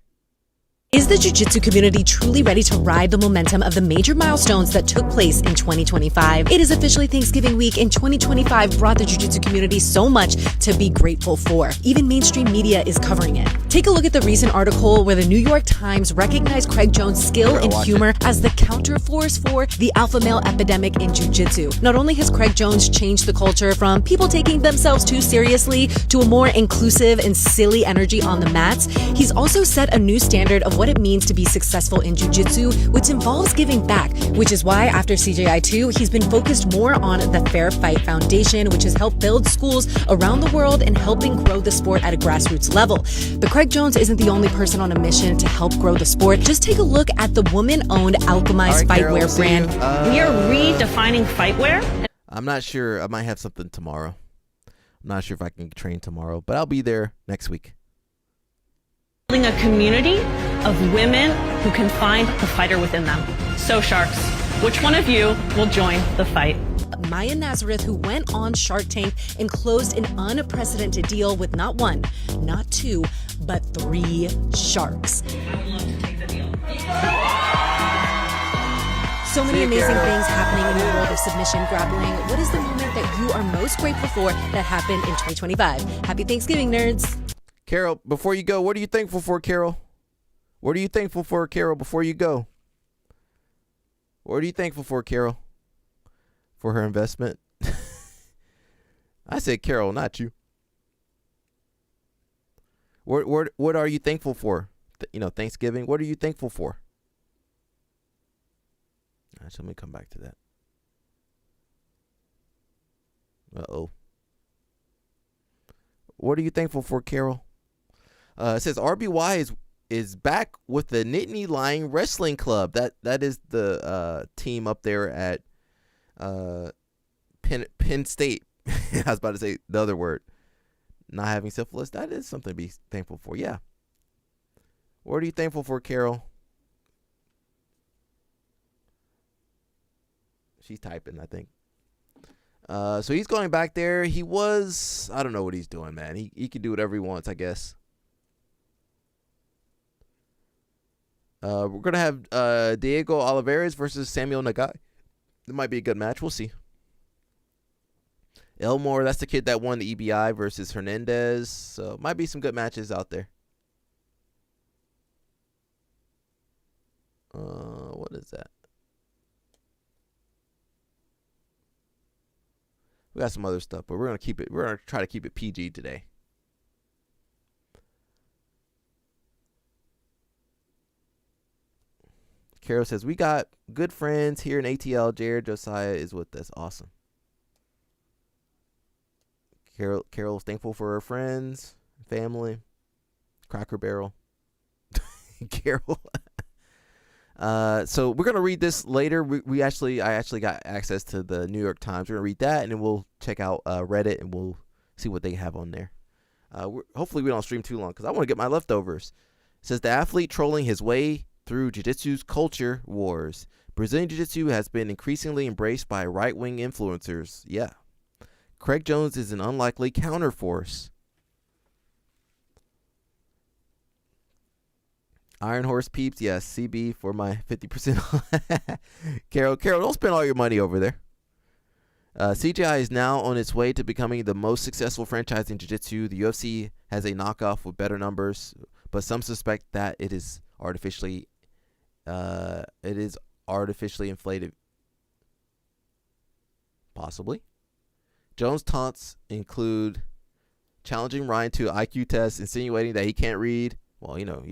Is the jiu-jitsu community truly ready to ride the momentum of the major milestones that took place in 2025? It is officially Thanksgiving week, and 2025 brought the jiu-jitsu community so much to be grateful for. Even mainstream media is covering it. Take a look at the recent article where the New York Times recognized Craig Jones' skill and humor as the counterforce for the alpha male epidemic in jiu-jitsu. Not only has Craig Jones changed the culture from people taking themselves too seriously to a more inclusive and silly energy on the mats, he's also set a new standard of what it means to be successful in jiu-jitsu, which involves giving back, which is why after CJI2, he's been focused more on the Fair Fight Foundation, which has helped build schools around the world and helping grow the sport at a grassroots level. But Craig Jones isn't the only person on a mission to help grow the sport. Just take a look at the woman-owned Alchemized Fightwear brand. We are redefining fightwear. I'm not sure. I might have something tomorrow. I'm not sure if I can train tomorrow, but I'll be there next week. Building a community of women who can find the fighter within them. So Sharks, which one of you will join the fight? Maya Nazareth, who went on Shark Tank and closed an unprecedented deal with not one, not two, but 3 sharks. So many amazing things happening in the world of submission grappling. What is the moment that you are most grateful for that happened in 2025? Happy Thanksgiving, nerds. Carol, before you go, what are you thankful for, Carol? What are you thankful for, Carol, before you go? What are you thankful for, Carol? For her investment? I said Carol, not you. What are you thankful for? Thanksgiving. What are you thankful for? All right, so let me come back to that. Uh-oh. What are you thankful for, Carol? It says RBY is back with the Nittany Lion Wrestling Club. That is the team up there at Penn State. I was about to say the other word. Not having syphilis. That is something to be thankful for. Yeah. What are you thankful for, Carol? She's typing, I think. So he's going back there. I don't know what he's doing, man. He can do whatever he wants, I guess. We're going to have Diego Olivares versus Samuel Nagai. It might be a good match. We'll see. Elmore, that's the kid that won the EBI versus Hernandez. So might be some good matches out there. What is that? We got some other stuff, but we're gonna try to keep it PG today. Carol says, we got good friends here in ATL. Jared Josiah is with us. Awesome. Carol's thankful for her friends, family, Cracker Barrel. Carol. So we're gonna read this later. I actually got access to the New York Times. We're gonna read that, and then we'll check out Reddit, and we'll see what they have on there. Hopefully we don't stream too long because I want to get my leftovers. It says the athlete trolling his way through jiu-jitsu's culture wars. Brazilian jiu-jitsu has been increasingly embraced by right-wing influencers. Yeah. Craig Jones is an unlikely counterforce. Iron Horse peeps, yes, CB for my 50%. Carol, don't spend all your money over there. CGI is now on its way to becoming the most successful franchise in jiu-jitsu. The UFC has a knockoff with better numbers, but some suspect that it is artificially inflated. Possibly. Jones' taunts include challenging Ryan to an IQ test, insinuating that he can't read. Well, you know,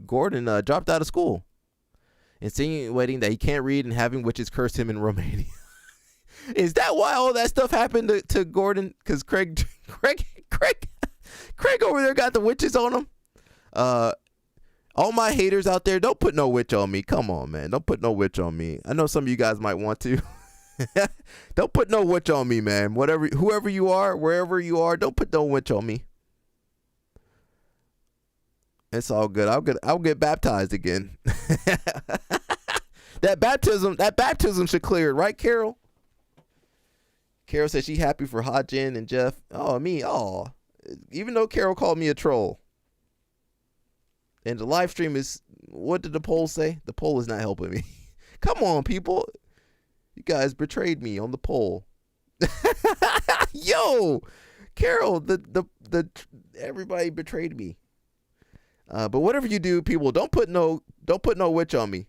Gordon dropped out of school, insinuating that he can't read and having witches curse him in Romania. Is that why all that stuff happened to Gordon? Because Craig over there got the witches on him. All my haters out there, don't put no witch on me. Come on, man. Don't put no witch on me. I know some of you guys might want to. Don't put no witch on me, man. Whoever you are, wherever you are, don't put no witch on me. It's all good. I'll get baptized again. That baptism should clear it, right, Carol? Carol said she happy for Hot Jen and Jeff. Oh, me. Oh, even though Carol called me a troll. And the live stream is, what did the poll say? The poll is not helping me. Come on, people. You guys betrayed me on the poll. Yo, Carol, the everybody betrayed me. But whatever you do, people, don't put no witch on me.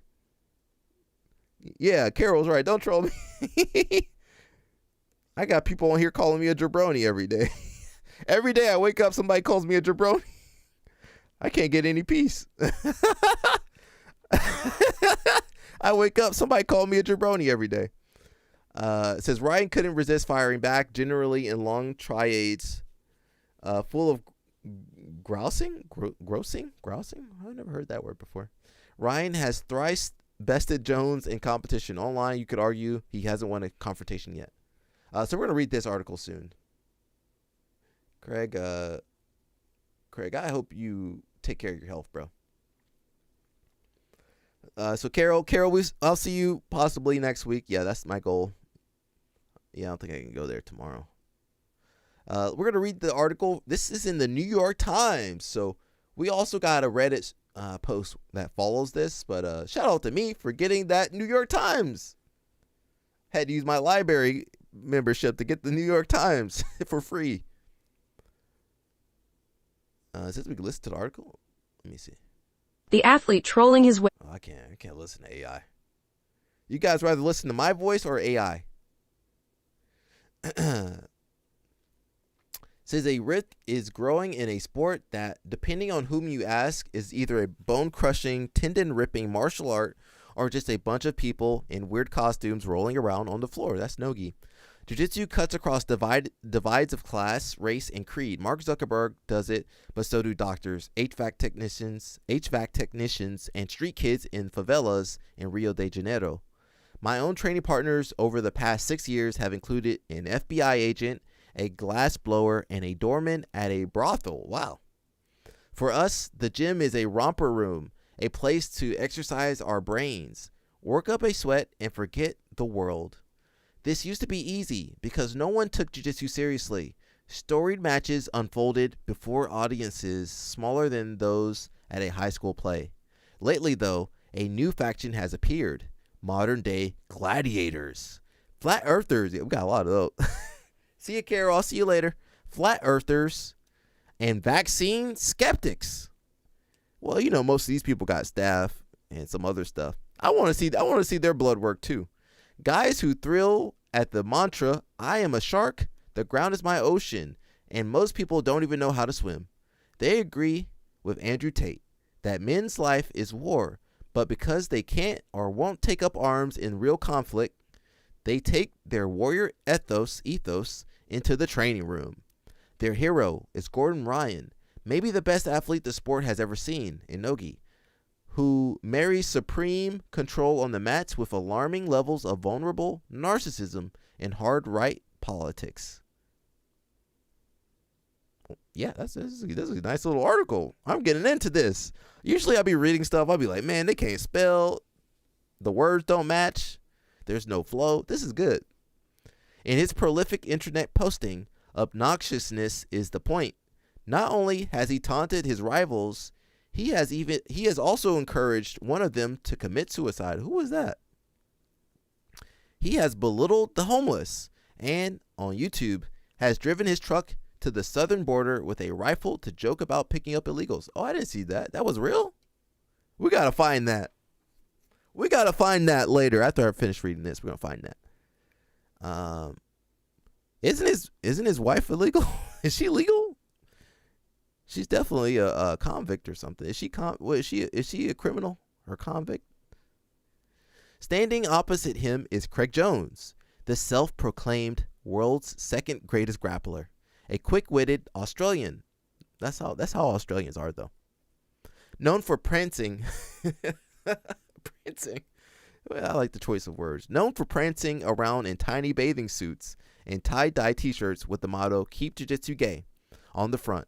Yeah, Carol's right. Don't troll me. I got people on here calling me a jabroni every day. Every day I wake up, somebody calls me a jabroni. I can't get any peace. I wake up, somebody called me a jabroni every day. It says Ryan couldn't resist firing back, generally in long triades, full of grousing. I've never heard that word before. Ryan has thrice bested Jones in competition. Online, you could argue he hasn't won a confrontation yet. So we're gonna read this article soon. Craig, I hope you take care of your health, bro. So Carol, I'll see you possibly next week. Yeah, that's my goal. Yeah, I don't think I can go there tomorrow. We're going to read the article. This is in the New York Times. So we also got a Reddit post that follows this. But shout out to me for getting that New York Times. Had to use my library membership to get the New York Times for free. Since we can listen to the article, let me see. The athlete trolling his way. Oh, I can't listen to AI. You guys rather listen to my voice or AI? Says a rift is growing in a sport that, depending on whom you ask, is either a bone-crushing, tendon-ripping martial art or just a bunch of people in weird costumes rolling around on the floor. That's Nogi. Jiu-jitsu cuts across divides of class, race, and creed. Mark Zuckerberg does it, but so do doctors, HVAC technicians, and street kids in favelas in Rio de Janeiro. My own training partners over the past 6 years have included an FBI agent, a glass blower, and a doorman at a brothel. Wow. For us, the gym is a romper room, a place to exercise our brains, work up a sweat, and forget the world. This used to be easy because no one took jiu-jitsu seriously. Storied matches unfolded before audiences smaller than those at a high school play. Lately, though, a new faction has appeared. Modern-day gladiators. Flat earthers. Yeah, we got a lot of those. See you, Carol. I'll see you later. Flat earthers and vaccine skeptics. Well, you know, most of these people got staph and some other stuff. I want to see their blood work too. Guys who thrill at the mantra, I am a shark, the ground is my ocean, and most people don't even know how to swim. They agree with Andrew Tate that men's life is war, but because they can't or won't take up arms in real conflict, they take their warrior ethos into the training room. Their hero is Gordon Ryan, maybe the best athlete the sport has ever seen in Nogi, who marries supreme control on the mats with alarming levels of vulnerable narcissism and hard right politics. Yeah, this is a nice little article. I'm getting into this. Usually I'll be reading stuff. I'll be like, man, they can't spell. The words don't match. There's no flow. This is good. In his prolific internet posting, obnoxiousness is the point. Not only has he taunted his rivals, he has also encouraged one of them to commit suicide. Who was that? He has belittled the homeless and, on YouTube, has driven his truck to the southern border with a rifle to joke about picking up illegals. Oh, I didn't see that. That was real? We got to find that. We got to find that later. After I finish reading this, we're going to find that. Isn't his wife illegal? Is she legal? She's definitely a convict or something. Is she a criminal or convict? Standing opposite him is Craig Jones, the self-proclaimed world's second greatest grappler, a quick-witted Australian. That's how Australians are, though. Known for prancing. Prancing. Well, I like the choice of words. Known for prancing around in tiny bathing suits and tie-dye t-shirts with the motto, "Keep Jiu-Jitsu Gay," on the front.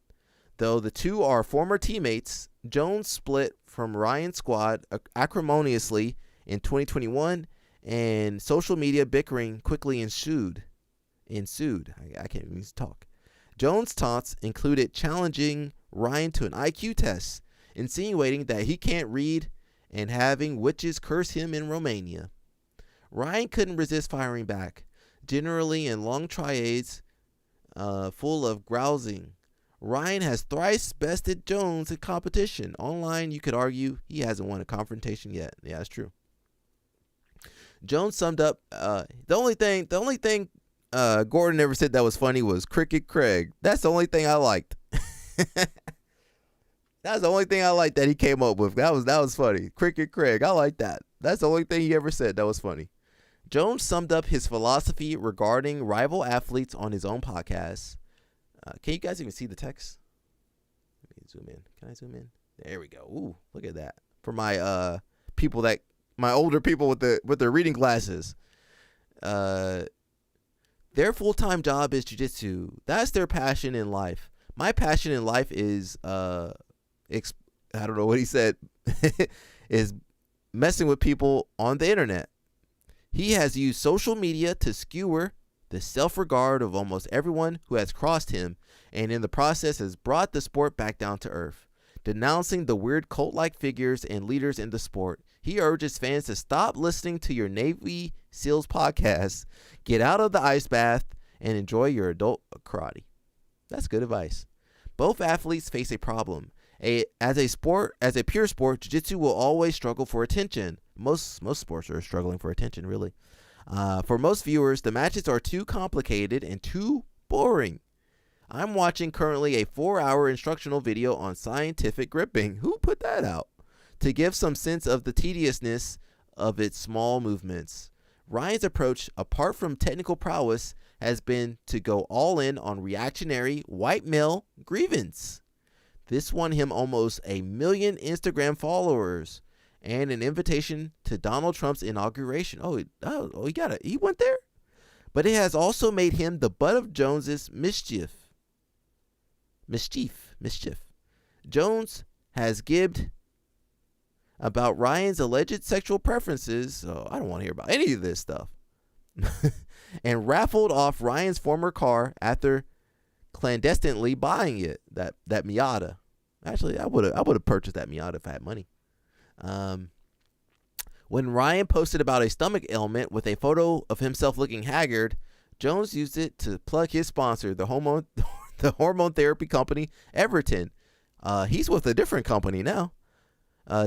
Though the two are former teammates, Jones split from Ryan's squad acrimoniously in 2021, and social media bickering quickly ensued. I can't even talk. Jones' taunts included challenging Ryan to an IQ test, insinuating that he can't read, and having witches curse him in Romania. Ryan couldn't resist firing back, generally in long tirades full of grousing. Ryan has thrice bested Jones in competition. Online, you could argue he hasn't won a confrontation yet. Yeah, that's true. Jones summed up, the only thing Gordon ever said that was funny was Cricket Craig. That's the only thing I liked. That's the only thing I liked that he came up with. That was funny. Cricket Craig. I like that. That's the only thing he ever said that was funny. Jones summed up his philosophy regarding rival athletes on his own podcast. Can you guys even see the text? Let me zoom in. Can I zoom in? There we go. Ooh, look at that. For my my older people with their reading glasses. Their full-time job is jiu-jitsu. That's their passion in life. My passion in life is I don't know what he said, is messing with people on the internet. He has used social media to skewer the self-regard of almost everyone who has crossed him, and in the process has brought the sport back down to earth. Denouncing the weird cult-like figures and leaders in the sport, he urges fans to stop listening to your Navy SEALs podcast, get out of the ice bath, and enjoy your adult karate. That's good advice. Both athletes face a problem. As a pure sport, jiu-jitsu will always struggle for attention. Most sports are struggling for attention, really. For most viewers, the matches are too complicated and too boring. I'm watching currently a 4-hour instructional video on scientific gripping. Who put that out? To give some sense of the tediousness of its small movements. Ryan's approach, apart from technical prowess, has been to go all in on reactionary white male grievance. This won him almost 1 million Instagram followers and an invitation to Donald Trump's inauguration. He went there? But it has also made him the butt of Jones's mischief. Jones has gibbed about Ryan's alleged sexual preferences. So I don't want to hear about any of this stuff. And raffled off Ryan's former car after clandestinely buying it. That Miata. Actually, I would have purchased that Miata if I had money. When Ryan posted about a stomach ailment with a photo of himself looking haggard, Jones used it to plug his sponsor, the hormone therapy company Everton. He's with a different company now.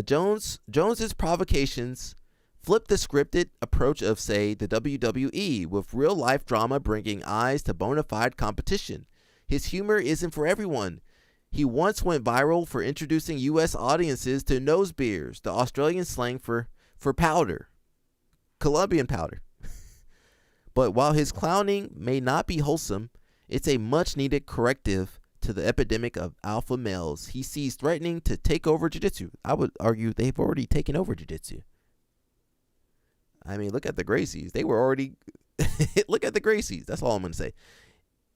Jones's provocations flip the scripted approach of, say, the WWE, with real life drama bringing eyes to bona fide competition. His humor isn't for everyone. He once went viral for introducing U.S. audiences to nose beers, the Australian slang for powder, Colombian powder. But while his clowning may not be wholesome, it's a much-needed corrective to the epidemic of alpha males he sees threatening to take over jiu-jitsu. I would argue they've already taken over jiu-jitsu. I mean, look at the Gracies. They were already... Look at the Gracies. That's all I'm going to say.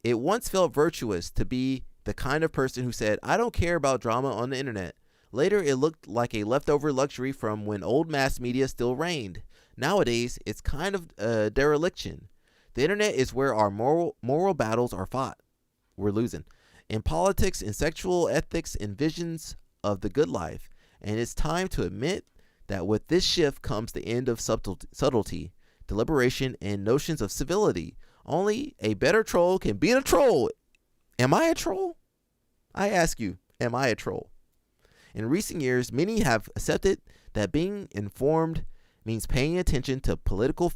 It once felt virtuous to be the kind of person who said, "I don't care about drama on the internet." Later, it looked like a leftover luxury from when old mass media still reigned. Nowadays, it's kind of a dereliction. The internet is where our moral battles are fought. We're losing. In politics, in sexual ethics, in visions of the good life. And it's time to admit that with this shift comes the end of subtlety, deliberation, and notions of civility. Only a better troll can beat a troll. Am I a troll? I ask you, am I a troll? In recent years, many have accepted that being informed means paying attention to political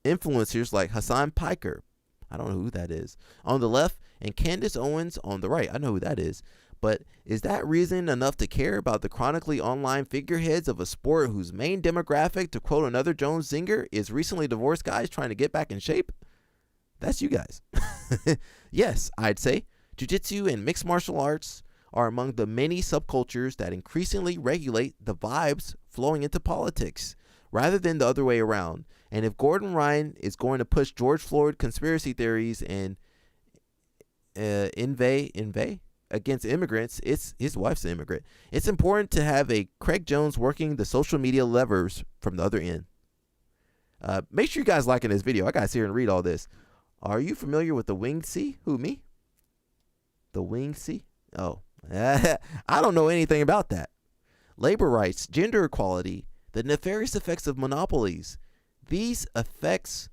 influencers like Hassan Piker, I don't know who that is, on the left, and Candace Owens on the right. I know who that is. But is that reason enough to care about the chronically online figureheads of a sport whose main demographic, to quote another Jones Zinger, is recently divorced guys trying to get back in shape? That's you guys. Yes, I'd say jiu-jitsu and mixed martial arts are among the many subcultures that increasingly regulate the vibes flowing into politics, rather than the other way around. And if Gordon Ryan is going to push George Floyd conspiracy theories and inveigh against immigrants, it's his wife's an immigrant. It's important to have a Craig Jones working the social media levers from the other end. Make sure you guys liking this video. I gotta sit here and read all this. Are you familiar with the Winged Sea? Who, me? The Winged Sea? Oh, I don't know anything about that. Labor rights, gender equality, the nefarious effects of monopolies. These affect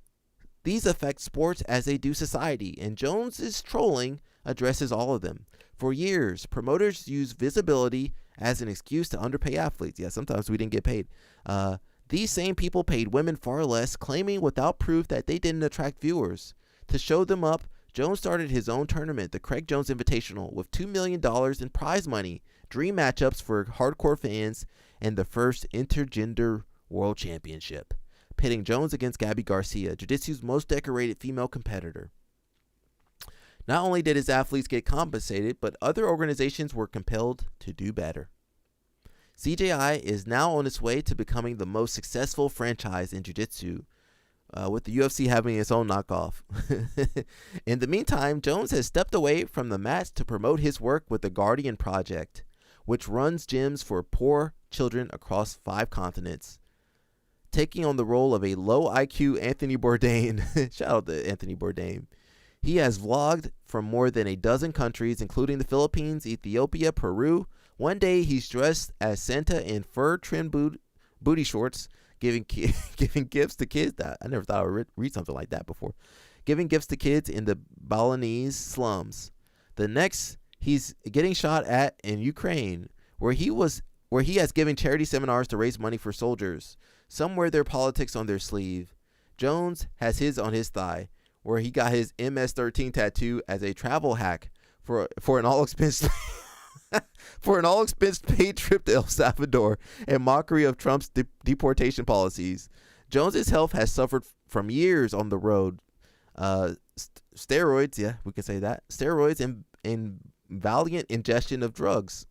sports as they do society, and Jones's trolling addresses all of them. For years, promoters use visibility as an excuse to underpay athletes. Yeah, sometimes we didn't get paid. These same people paid women far less, claiming without proof that they didn't attract viewers. To show them up, Jones started his own tournament, the Craig Jones Invitational, with $2 million in prize money, dream matchups for hardcore fans, and the first intergender world championship, pitting Jones against Gabby Garcia, Jiu-Jitsu's most decorated female competitor. Not only did his athletes get compensated, but other organizations were compelled to do better. CJI is now on its way to becoming the most successful franchise in Jiu-Jitsu, with the UFC having its own knockoff. In the meantime, Jones has stepped away from the mats to promote his work with the Guardian Project, which runs gyms for poor children across 5 continents, taking on the role of a low IQ Anthony Bourdain. Shout out to Anthony Bourdain. He has vlogged from more than a dozen countries, including the Philippines, Ethiopia, Peru. One day, he's dressed as Santa in fur-trimmed booty shorts, giving gifts to kids. I never thought I would read something like that before. Giving gifts to kids in the Balinese slums. The next, he's getting shot at in Ukraine, where he has given charity seminars to raise money for soldiers. Some wear their politics on their sleeve. Jones has his on his thigh, where he got his MS-13 tattoo as a travel hack for an all-expense paid trip to El Salvador and mockery of Trump's deportation policies. Jones's health has suffered from years on the road. Steroids, yeah, we can say that. Steroids and valiant ingestion of drugs.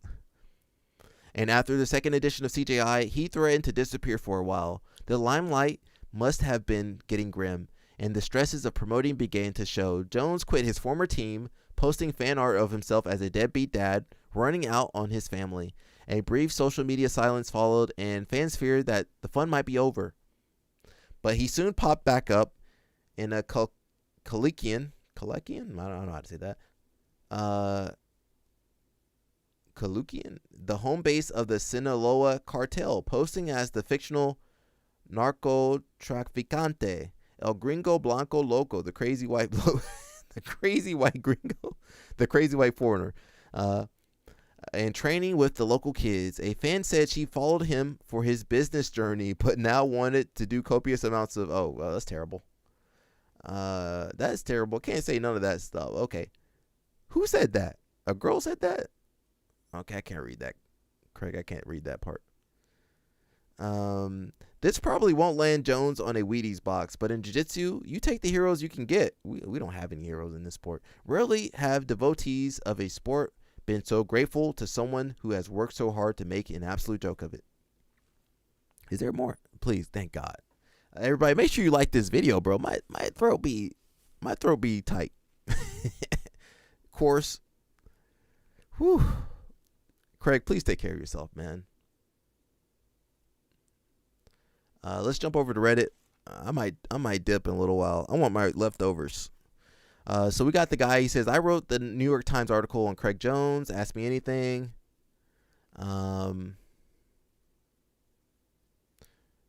And after the second edition of CJI, he threatened to disappear for a while. The limelight must have been getting grim, and the stresses of promoting began to show. Jones quit his former team, posting fan art of himself as a deadbeat dad, running out on his family. A brief social media silence followed, and fans feared that the fun might be over. But he soon popped back up in a Kalikian, I don't know how to say that, Kalukian, the home base of the Sinaloa cartel, posting as the fictional narcotraficante El Gringo Blanco Loco, the crazy white gringo, the crazy white foreigner, and training with the local kids. A fan said she followed him for his business journey, but now wanted to do copious amounts of, that's terrible. That's terrible. Can't say none of that stuff. Okay. Who said that? A girl said that? Okay, I can't read that. Craig, I can't read that part. This probably won't land Jones on a Wheaties box, but in jiu-jitsu, you take the heroes you can get. We don't have any heroes in this sport. Rarely have devotees of a sport been so grateful to someone who has worked so hard to make an absolute joke of it. Is there more? Please, thank God. Everybody, make sure you like this video, bro. My throat be tight. Course. Whew. Craig, please take care of yourself, man. Let's jump over to Reddit. I might dip in a little while. I want my leftovers. So we got the guy. He says, I wrote the New York Times article on Craig Jones. Ask me anything.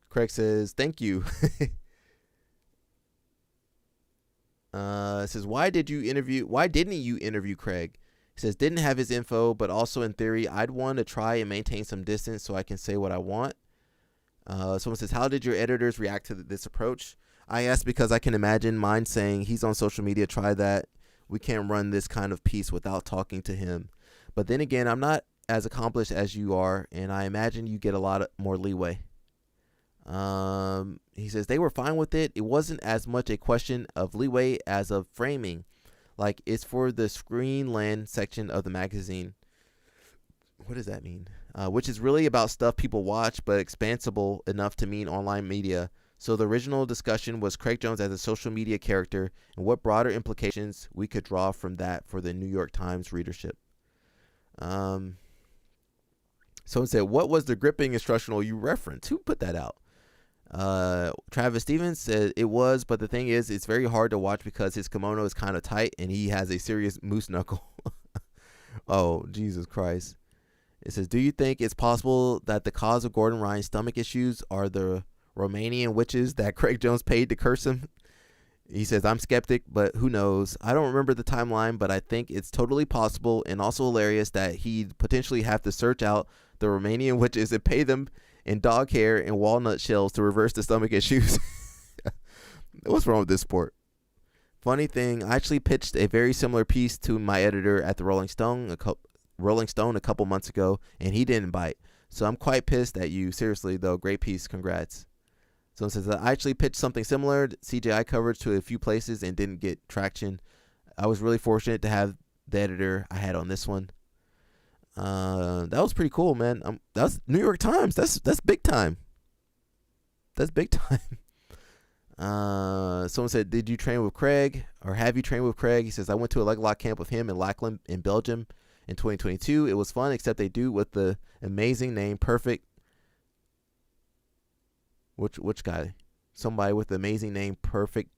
Craig says, thank you. It says, why didn't you interview Craig? He says, didn't have his info, but also in theory, I'd want to try and maintain some distance so I can say what I want. Someone says, how did your editors react to this approach? I asked because I can imagine mine saying, he's on social media, try that. We can't run this kind of piece without talking to him. But then again, I'm not as accomplished as you are, and I imagine you get a lot more leeway. He says, they were fine with it. It wasn't as much a question of leeway as of framing. Like, it's for the Screenland section of the magazine. what does that mean? Which is really about stuff people watch, but expansible enough to mean online media. So the original discussion was Craig Jones as a social media character and what broader implications we could draw from that for the New York Times readership. Someone said, what was the gripping instructional you referenced? Who put that out? Travis Stevens said it was, but the thing is, it's very hard to watch because his kimono is kind of tight and he has a serious moose knuckle. Oh, Jesus Christ. It says, do you think it's possible that the cause of Gordon Ryan's stomach issues are the Romanian witches that Craig Jones paid to curse him? He says, I'm skeptic, but who knows? I don't remember the timeline, but I think it's totally possible and also hilarious that he'd potentially have to search out the Romanian witches and pay them in dog hair and walnut shells to reverse the stomach issues. What's wrong with this sport? Funny thing, I actually pitched a very similar piece to my editor at the Rolling Stone a couple months ago, and he didn't bite. So I'm quite pissed at you. Seriously, though, great piece. Congrats. Someone says, I actually pitched something similar, CGI coverage, to a few places and didn't get traction. I was really fortunate to have the editor I had on this one. That was pretty cool, man. That was New York Times. That's big time. That's big time. Someone said, did you train with Craig, or have you trained with Craig? He says, I went to a leg lock camp with him in Lackland in Belgium in 2022. It was fun, except they do with the amazing name Perfect. Which guy? Somebody with the amazing name Perfect.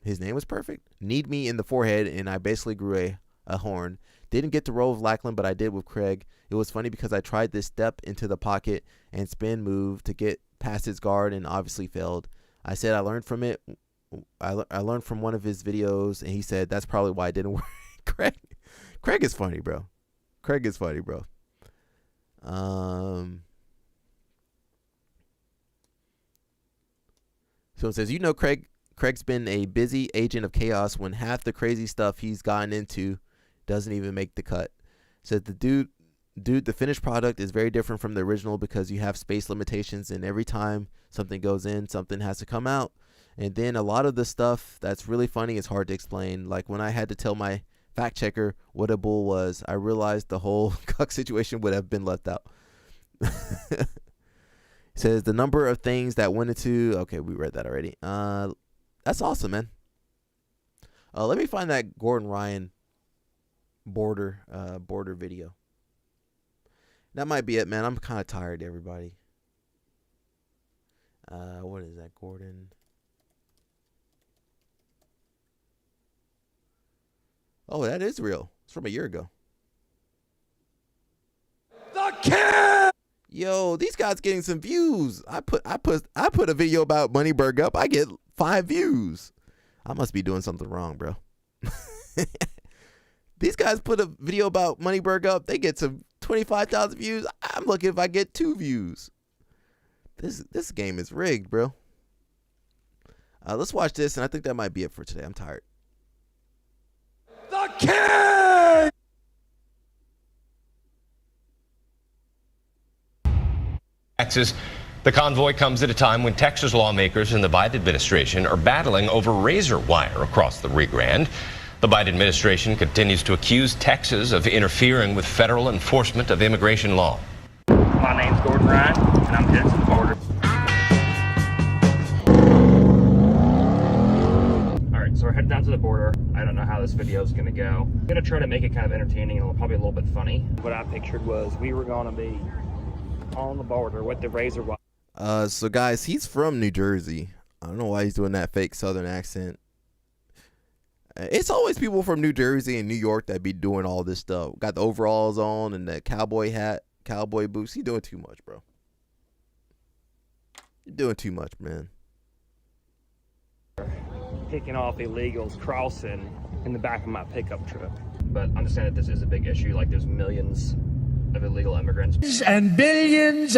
His name was Perfect. Need me in the forehead, and I basically grew a horn. Didn't get to roll with Lackland, but I did with Craig. It was funny because I tried this step into the pocket and spin move to get past his guard and obviously failed. I said I learned from it. I learned from one of his videos, and he said that's probably why it didn't work. Craig is funny, bro. Craig is funny, bro. So it says, you know, Craig's been a busy agent of chaos when half the crazy stuff he's gotten into doesn't even make the cut. Said the dude, the finished product is very different from the original because you have space limitations, and every time something goes in, something has to come out. And then a lot of the stuff that's really funny is hard to explain. Like when I had to tell my fact checker what a bull was, I realized the whole cuck situation would have been left out. Says the number of things that went into. Okay, we read that already. That's awesome, man. Let me find that Gordon Ryan border video. That might be it, man. I'm kind of tired, everybody. What is that, Gordon? Oh, that is real. It's from a year ago. The kid. Yo, these guys getting some views. I put a video about Moneyberg up. I get 5 views. I must be doing something wrong, bro. These guys put a video about Moneyberg up. They get some 25,000 views. I'm looking if I get 2 views. This game is rigged, bro. Let's watch this, and I think that might be it for today. I'm tired. The kid. Texas. The convoy comes at a time when Texas lawmakers and the Biden administration are battling over razor wire across the Rio Grande. The Biden administration continues to accuse Texas of interfering with federal enforcement of immigration law. My name's Gordon Ryan, and I'm headed to the border. All right, so we're headed down to the border. I don't know how this video is going to go. I'm going to try to make it kind of entertaining and probably a little bit funny. What I pictured was we were going to be on the border with the razor wire. So guys, he's from New Jersey. I don't know why he's doing that fake Southern accent. It's always people from New Jersey and New York that be doing all this stuff. Got the overalls on and the cowboy hat, cowboy boots. He doing too much, bro. You're doing too much, man. Picking off illegals crossing in the back of my pickup truck. But understand that this is a big issue. Like there's millions of illegal immigrants and billions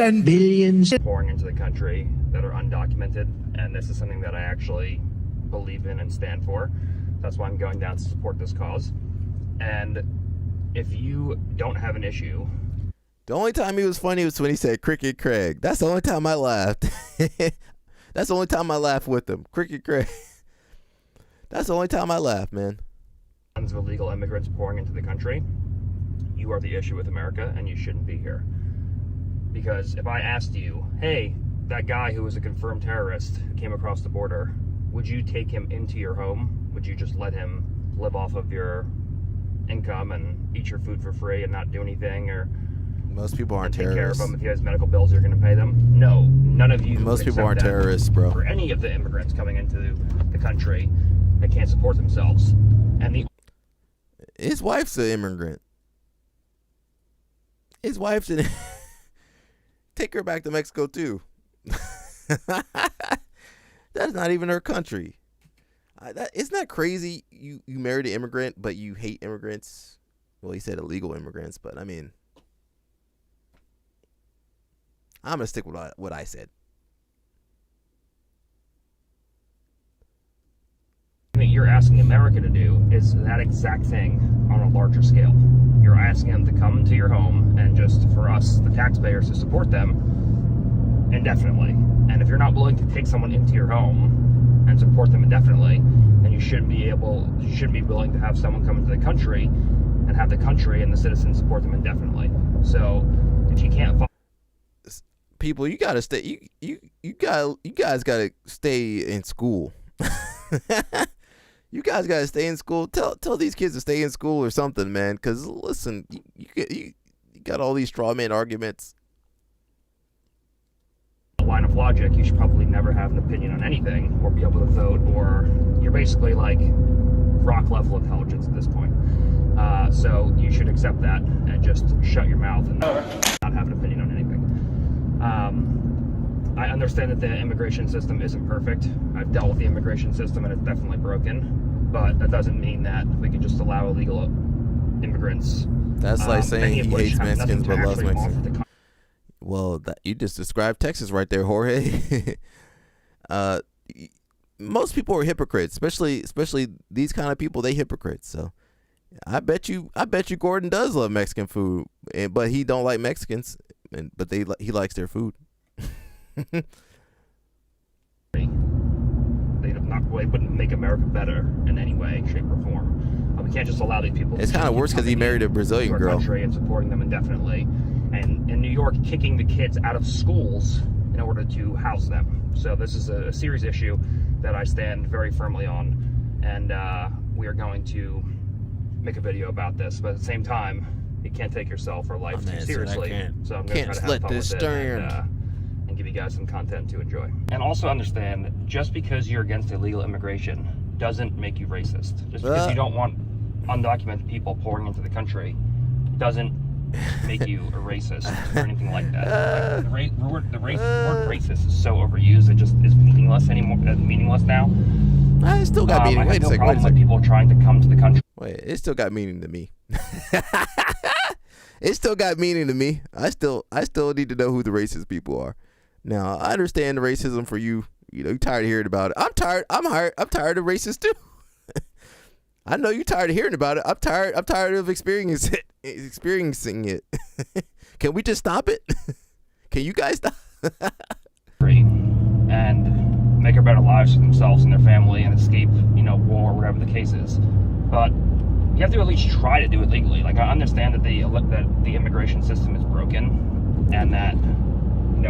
pouring into the country that are undocumented, and this is something that I actually believe in and stand for. That's why I'm going down to support this cause. And if you don't have an issue, the only time he was funny was when he said Cricket Craig. That's the only time I laughed. That's the only time I laughed with him. Cricket Craig. That's the only time I laughed, man. Tons of illegal immigrants pouring into the country. you are the issue with America and you shouldn't be here. Because if I asked you, hey, that guy who was a confirmed terrorist who came across the border, would you take him into your home? Would you just let him live off of your income and eat your food for free and not do anything, or most people aren't take care of terrorists. them if he has medical bills you're going to pay them? No, none of you. Most would people accept aren't that terrorists, bro. For any of the immigrants coming into the country that can't support themselves, and his wife's an immigrant. His wife's an. Take her back to Mexico too. That's not even her country. Isn't that crazy? You married an immigrant, but you hate immigrants. Well, he said illegal immigrants, but I mean, I'm gonna stick with what I said. What you're asking America to do is that exact thing on a larger scale. You're asking them to come to your home and just for us, the taxpayers, to support them indefinitely. And if you're not willing to take someone into your home and support them indefinitely, then you shouldn't be willing to have someone come into the country and have the country and the citizens support them indefinitely. So if you can't people, you gotta stay. You guys gotta stay in school. You guys gotta stay in school. Tell these kids to stay in school or something, man. Because listen, you got all these straw man arguments. Line of logic, you should probably never have an opinion on anything or be able to vote, or you're basically like rock level intelligence at this point. So you should accept that and just shut your mouth and not have an opinion on anything. I understand that the immigration system isn't perfect. I've dealt with the immigration system and it's definitely broken, but that doesn't mean that we can just allow illegal immigrants. That's like saying he hates Mexicans but loves Mexicans. Well, you just described Texas right there, Jorge. Most people are hypocrites, especially these kind of people. They hypocrites. So I bet you Gordon does love Mexican food, but he don't like Mexicans, but he likes their food. They wouldn't make America better in any way, shape, or form. We can't just allow these people. It's kind of worse because he married a Brazilian girl. Country and supporting them indefinitely, and in New York, kicking the kids out of schools in order to house them. So this is a serious issue that I stand very firmly on, and we are going to make a video about this. But at the same time, you can't take yourself or life too seriously. So I'm going to try to have fun with it and give you guys some content to enjoy. And also understand, just because you're against illegal immigration doesn't make you racist. Just because you don't want undocumented people pouring into the country doesn't make you a racist or anything like that. Like the word racist is so overused; it just is meaningless now. It still got meaning. Wait a second. Wait a second. People trying to come to the country. Wait, it still got meaning to me. It still got meaning to me. I still need to know who the racist people are. Now I understand the racism for you. You know, you're tired of hearing about it. I'm tired. I'm tired of racists too. I know you're tired of hearing about it. I'm tired of experiencing it. Can we just stop it? Can you guys stop? And make a better lives for themselves and their family and escape, war or whatever the case is. But you have to at least try to do it legally. Like, I understand that the immigration system is broken, and that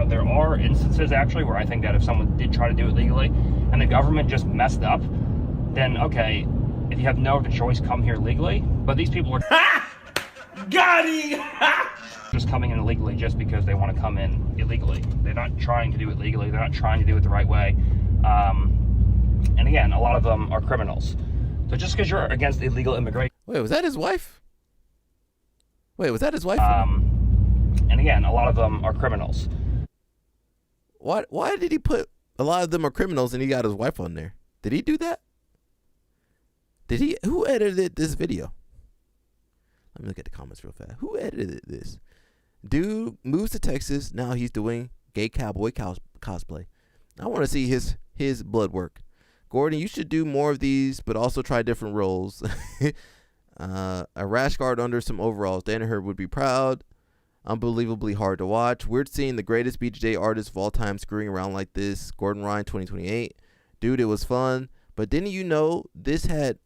there are instances actually where I think that if someone did try to do it legally and the government just messed up, then okay, if you have no other choice, come here legally. But these people are got him! Just coming in illegally just because they want to come in illegally. They're not trying to do it legally. They're not trying to do it the right way. And again, a lot of them are criminals. So just because you're against illegal immigration. Wait, was that his wife? And again, a lot of them are criminals. Why did he put a lot of them are criminals and he got his wife on there? Did he do that? Who edited this video? Let me look at the comments real fast. Who edited this? Dude moves to Texas. Now he's doing gay cowboy cosplay. I want to see his blood work. Gordon, you should do more of these, but also try different roles. A rash guard under some overalls. Danaher would be proud. Unbelievably hard to watch. Weird seeing the greatest BJJ artist of all time screwing around like this. Gordon Ryan 2028. Dude, it was fun. But didn't you know this had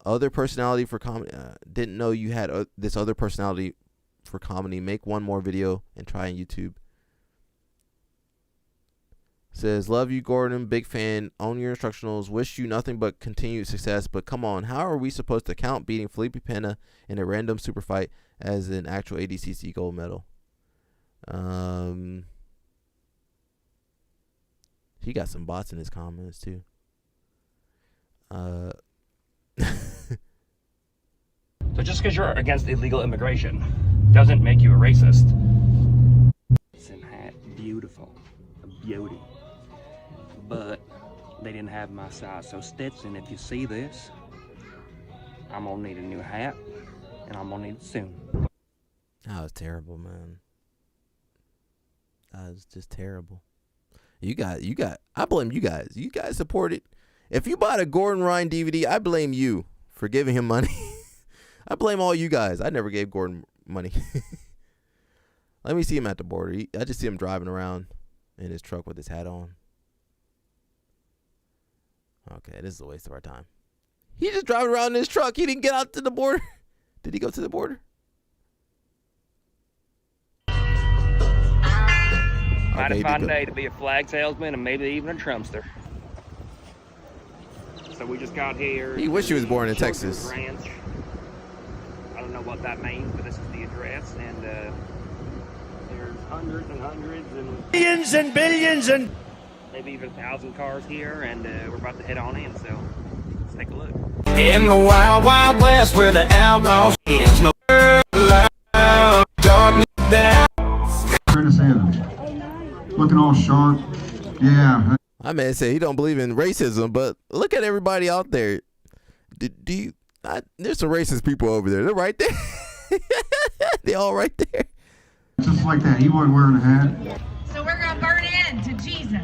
other personality for comedy. Didn't know you had this other personality for comedy. Make one more video and try on YouTube. Says, love you, Gordon. Big fan. Own your instructionals. Wish you nothing but continued success. But come on, how are we supposed to count beating Felipe Pena in a random super fight as an actual ADCC gold medal? He got some bots in his comments too. So just because you're against illegal immigration doesn't make you a racist. Stetson hat, beautiful, a beauty. But they didn't have my size. So Stetson, if you see this, I'm gonna need a new hat, and I'm gonna need it soon. That was terrible, man. That was just terrible. You got. I blame you guys. You guys supported. If you bought a Gordon Ryan DVD, I blame you for giving him money. I blame all you guys. I never gave Gordon money. Let me see him at the border. I just see him driving around in his truck with his hat on. Okay, this is a waste of our time. He just driving around in his truck. He didn't get out to the border. Did he go to the border? Mighty fine day to be a flag salesman and maybe even a Trumpster. So we just got here. He wish he was born in Texas. Ranch. I don't know what that means, but this is the address, and there's hundreds and hundreds and billions and billions and maybe even 1,000 cars here, and we're about to head on in. So let's take a look. In the wild, wild west where the outlaws is no dog down. Curtis Anderson. Looking all sharp. Yeah. My man said he don't believe in racism, but look at everybody out there. There's some racist people over there. They're right there. They all right there. Just like that. He wasn't wearing a hat. So we're going to burn in to Jesus.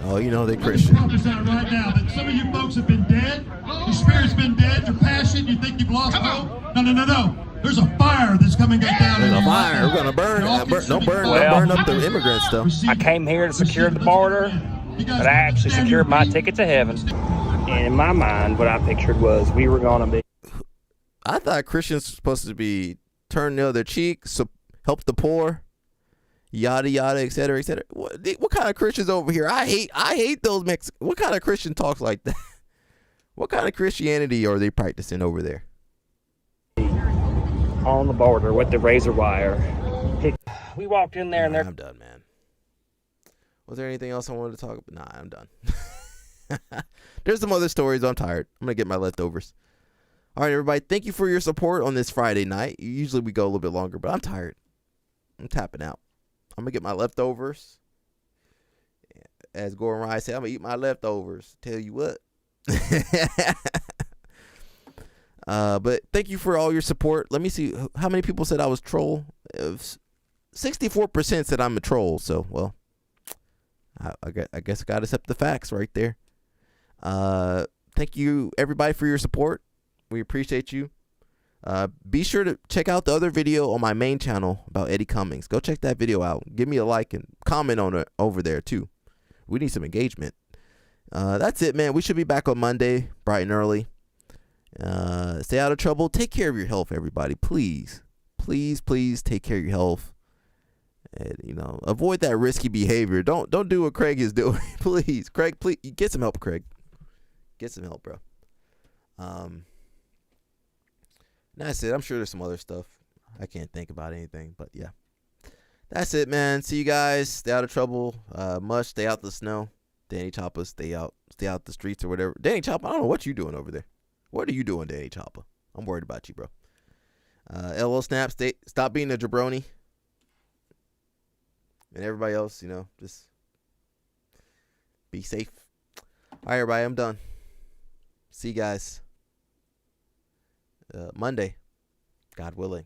Oh, you know they Christian. I'll just out right now that some of you folks have been dead. Your spirit's been dead. Your passion. You think you've lost hope. No. There's a fire that's coming down. There's a fire. We're gonna burn. Don't burn up the immigrant stuff. I came here to secure the border, but I actually secured my ticket to heaven. And in my mind, what I pictured was we were gonna be. I thought Christians were supposed to be turn the other cheek, help the poor, yada yada, etc. etc. What kind of Christians over here? I hate those Mexicans. What kind of Christian talks like that? What kind of Christianity are they practicing over there? On the border with the razor wire. We walked in there and I'm done, man. Was there anything else I wanted to talk about? Nah, I'm done. There's some other stories. I'm tired. I'm gonna get my leftovers. All right, everybody. Thank you for your support on this Friday night. Usually we go a little bit longer, but I'm tired. I'm tapping out. I'm gonna get my leftovers. As Gordon Ryan said, I'm gonna eat my leftovers. Tell you what. But thank you for all your support. Let me see how many people said I was troll. 64% said I'm a troll. So, well, I guess I got to accept the facts right there. Thank you, everybody, for your support. We appreciate you. Be sure to check out the other video on my main channel about Eddie Cummings. Go check that video out. Give me a like and comment on it over there, too. We need some engagement. That's it, man. We should be back on Monday, bright and early. Stay out of trouble. Take care of your health, everybody. Please take care of your health. And avoid that risky behavior. Don't do what Craig is doing. Please, Craig, please get some help, Craig. Get some help, bro. That's it. I'm sure there's some other stuff. I can't think about anything, but yeah. That's it, man. See you guys. Stay out of trouble. Stay out the snow. Danny Choppa, stay out the streets or whatever. Danny Choppa, I don't know what you doing over there. What are you doing, Danny Choppa? I'm worried about you, bro. LO Snap, stop being a jabroni. And everybody else, just be safe. All right, everybody, I'm done. See you guys Monday, God willing.